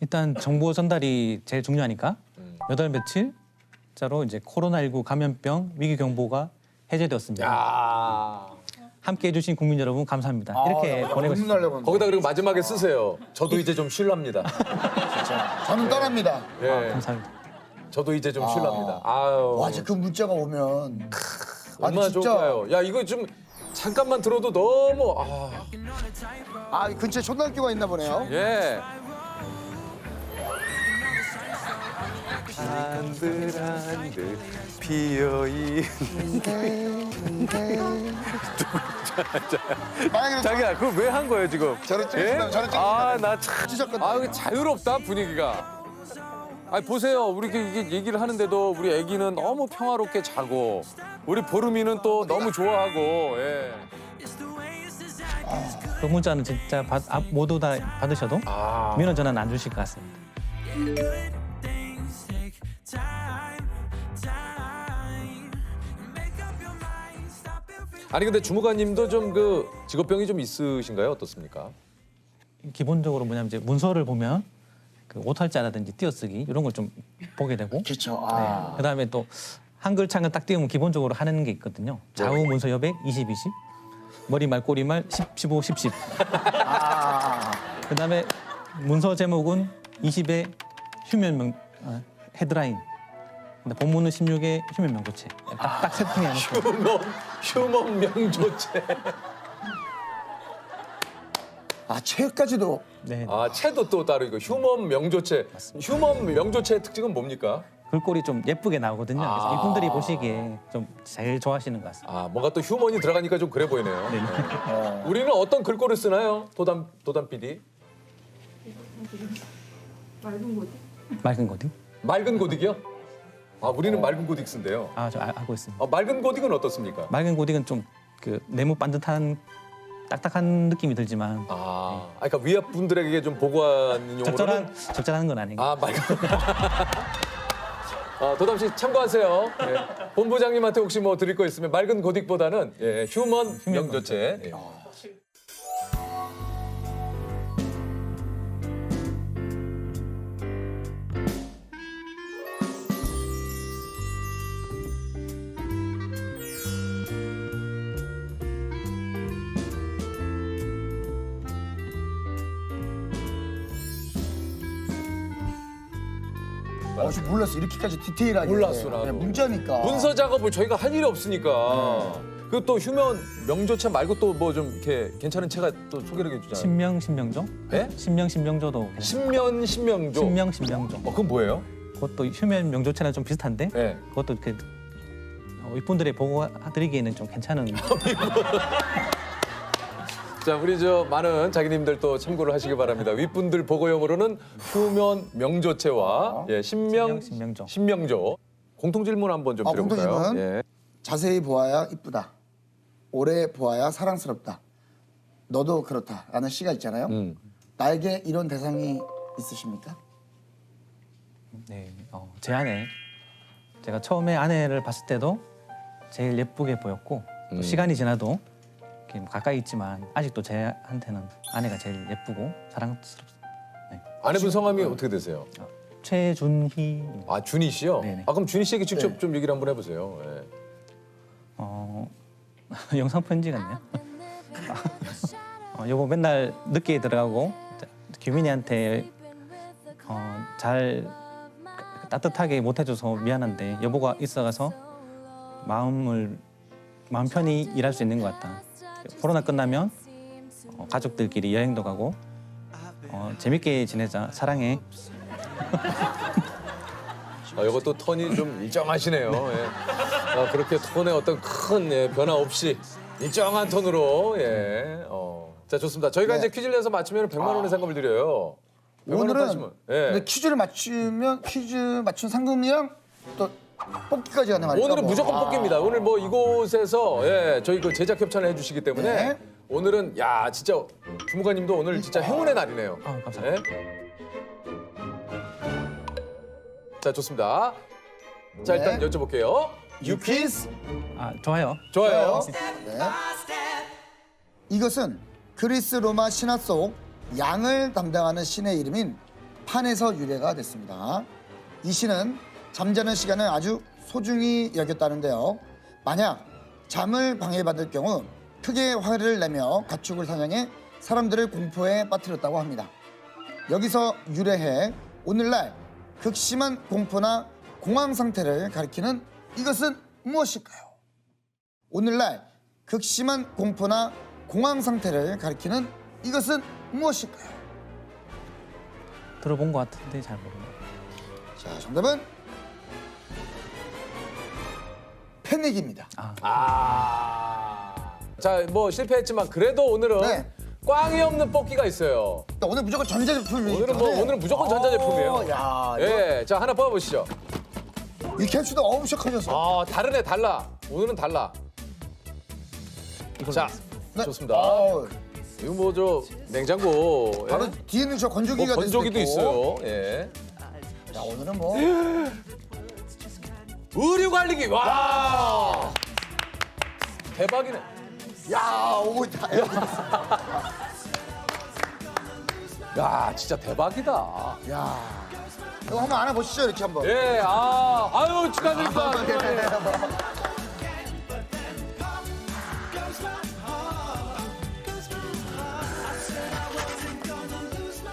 일단 정보 전달이 제일 중요하니까 몇 월 며칠자로 이제 코로나19 감염병 위기 경보가 해제되었습니다. 함께 해주신 국민 여러분 감사합니다. 이렇게 보내고 싶습니다. 거기다 그리고 마지막에 쓰세요. 저도 이제 좀 쉴랍니다. 진짜. 저는 떠납니다. 예. 감사합니다. 저도 이제 좀 쉴랍니다. 아유. 와, 그 문자가 오면 얼마나 진짜. 좋을까요? 야 이거 좀 잠깐만 들어도 너무 이 근처에 초등학교가 있나 보네요. 예. 한들 피어 있는 자기야 그걸 왜 한 거예요 지금? 저를 찍으신다면 저를 나 참. 이게 자유롭다 분위기가. 보세요. 우리 이게 얘기를 하는데도 우리 애기는 너무 평화롭게 자고 우리 보름이는 또 너무 좋아하고. 예. 그 문자는 진짜 모두 다 받으셔도 민원 전화는 안 주실 것 같습니다. 아니 근데 주무관님도 좀 그 직업병이 좀 있으신가요? 어떻습니까? 기본적으로 뭐냐면 이제 문서를 보면 그 오탈자라든지 띄어쓰기 이런 걸 좀 보게 되고. 그렇죠. 네. 그다음에 또 한글 창을 딱 띄우면 기본적으로 하는 게 있거든요. 좌우 문서 여백 20, 20, 머리말 꼬리말 10, 15, 10, 10. 그다음에 문서 제목은 20의 휴면 헤드라인. 근데 본문은 16의 휴면 명조체. 딱 세팅해 놓고. 휴먼 명조체. 체까지도. 네. 체도 또 따로 이거 휴먼 명조체. 휴먼 명조체의 특징은 뭡니까? 글꼴이 좀 예쁘게 나오거든요. 그래서 이분들이 보시기에 좀 제일 좋아하시는 것 같습니다. 뭔가 또 휴먼이 들어가니까 좀 그래 보이네요. 우리는 어떤 글꼴을 쓰나요? 도담 PD? 맑은 고딕? 맑은 고딕? 맑은 고딕이요? 우리는 맑은 고딕 쓴대요. 저 알고 있습니다. 맑은 고딕은 어떻습니까? 맑은 고딕은 좀 그 네모 반듯한 딱딱한 느낌이 들지만 그러니까 위압 분들에게 좀 보고하는 용어로는 적절한 건 아니고. 도담 씨 참고하세요. 예. 본부장님한테 혹시 뭐 드릴 거 있으면 맑은 고딕보다는 휴먼 명조체. 예. 지금 몰랐어. 이렇게까지 디테일하게. 몰랐어 나도. 그냥 문자니까. 문서 작업을 저희가 할 일이 없으니까. 그 또 휴먼 명조체 말고 또 뭐 좀 이렇게 괜찮은 체가 또 소개를 해주잖아요. 신명조? 예? 신명조도. 신명조. 신명조. 그건 뭐예요? 그것도 휴면 명조체랑 좀 비슷한데 네. 그것도 이렇게 윗분들에 보고드리기에는 좀 괜찮은. 자, 우리 많은 자기님들 또 참고를 하시기 바랍니다. 윗분들 보고용으로는 휴면 명조체와 신명조. 공통 질문 한번 좀 드려볼까요? 공통 질문. 예. 자세히 보아야 이쁘다. 오래 보아야 사랑스럽다. 너도 그렇다. 라는 시가 있잖아요. 나에게 이런 대상이 있으십니까? 네, 제 아내. 제가 처음에 아내를 봤을 때도 제일 예쁘게 보였고 또 시간이 지나도 이렇게 가까이 있지만 아직도 제한테는 아내가 제일 예쁘고 사랑스럽습니다. 네. 아내분 성함이 어떻게 되세요? 최준희. 준희 씨요? 네네. 그럼 준희 씨에게 직접 좀 얘기를 한번 해보세요. 예. 영상 편지 같네요. 여보 맨날 늦게 들어가고 규민이한테 잘 따뜻하게 못 해줘서 미안한데 여보가 있어가서 마음 편히 일할 수 있는 것 같다. 코로나 끝나면 가족들끼리 여행도 가고 재밌게 지내자. 사랑해. 이것도 톤이 좀 일정하시네요. 예. 그렇게 톤에 어떤 큰 변화 없이 일정한 톤으로. 예. 자, 좋습니다. 저희가 이제 퀴즈를 내서 맞추면 100만 원의 상금을 드려요. 100만 원 오늘은 따시면. 근데 퀴즈를 맞추면 퀴즈 맞춘 상금이랑 또 뽑기까지 가능하니까. 오늘은 무조건 뽑기입니다. 오늘 뭐 이곳에서 저희 그 제작 협찬을 해주시기 때문에 오늘은 진짜 주무관님도 오늘 진짜 행운의 날이네요. 감사합니다. 자, 좋습니다. 자, 일단 여쭤볼게요. 유퀴즈. 좋아요. 좋아요. 네. 이것은 그리스 로마 신화 속 양을 담당하는 신의 이름인 판에서 유래가 됐습니다. 이 신은 잠자는 시간을 아주 소중히 여겼다는데요. 만약 잠을 방해받을 경우 크게 화를 내며 가축을 사냥해 사람들을 공포에 빠뜨렸다고 합니다. 여기서 유래해 오늘날 극심한 공포나 공황 상태를 가리키는 이것은 무엇일까요? 오늘날 극심한 공포나 공황 상태를 가리키는 이것은 무엇일까요? 들어본 것 같은데 잘 모르네요. 자, 정답은 패닉입니다. 자, 뭐 실패했지만 그래도 오늘은 꽝이 없는 뽑기가 있어요. 오늘 무조건 전자제품이기 때문에. 오늘은 무조건 전자제품이에요. 자, 하나 뽑아보시죠. 이 캡슐도 시작하셨어. 다르네, 달라. 오늘은 달라. 자, 좋습니다. 이거 뭐 냉장고. 바로 뒤에는 저 건조기가 건조기도 있어요. 자, 오늘은 뭐 의류 관리기. 와! 대박이네. 야, 진짜 대박이다. 이거 한번 안아보시죠, 이렇게 한번. 아유, 축하드립니다.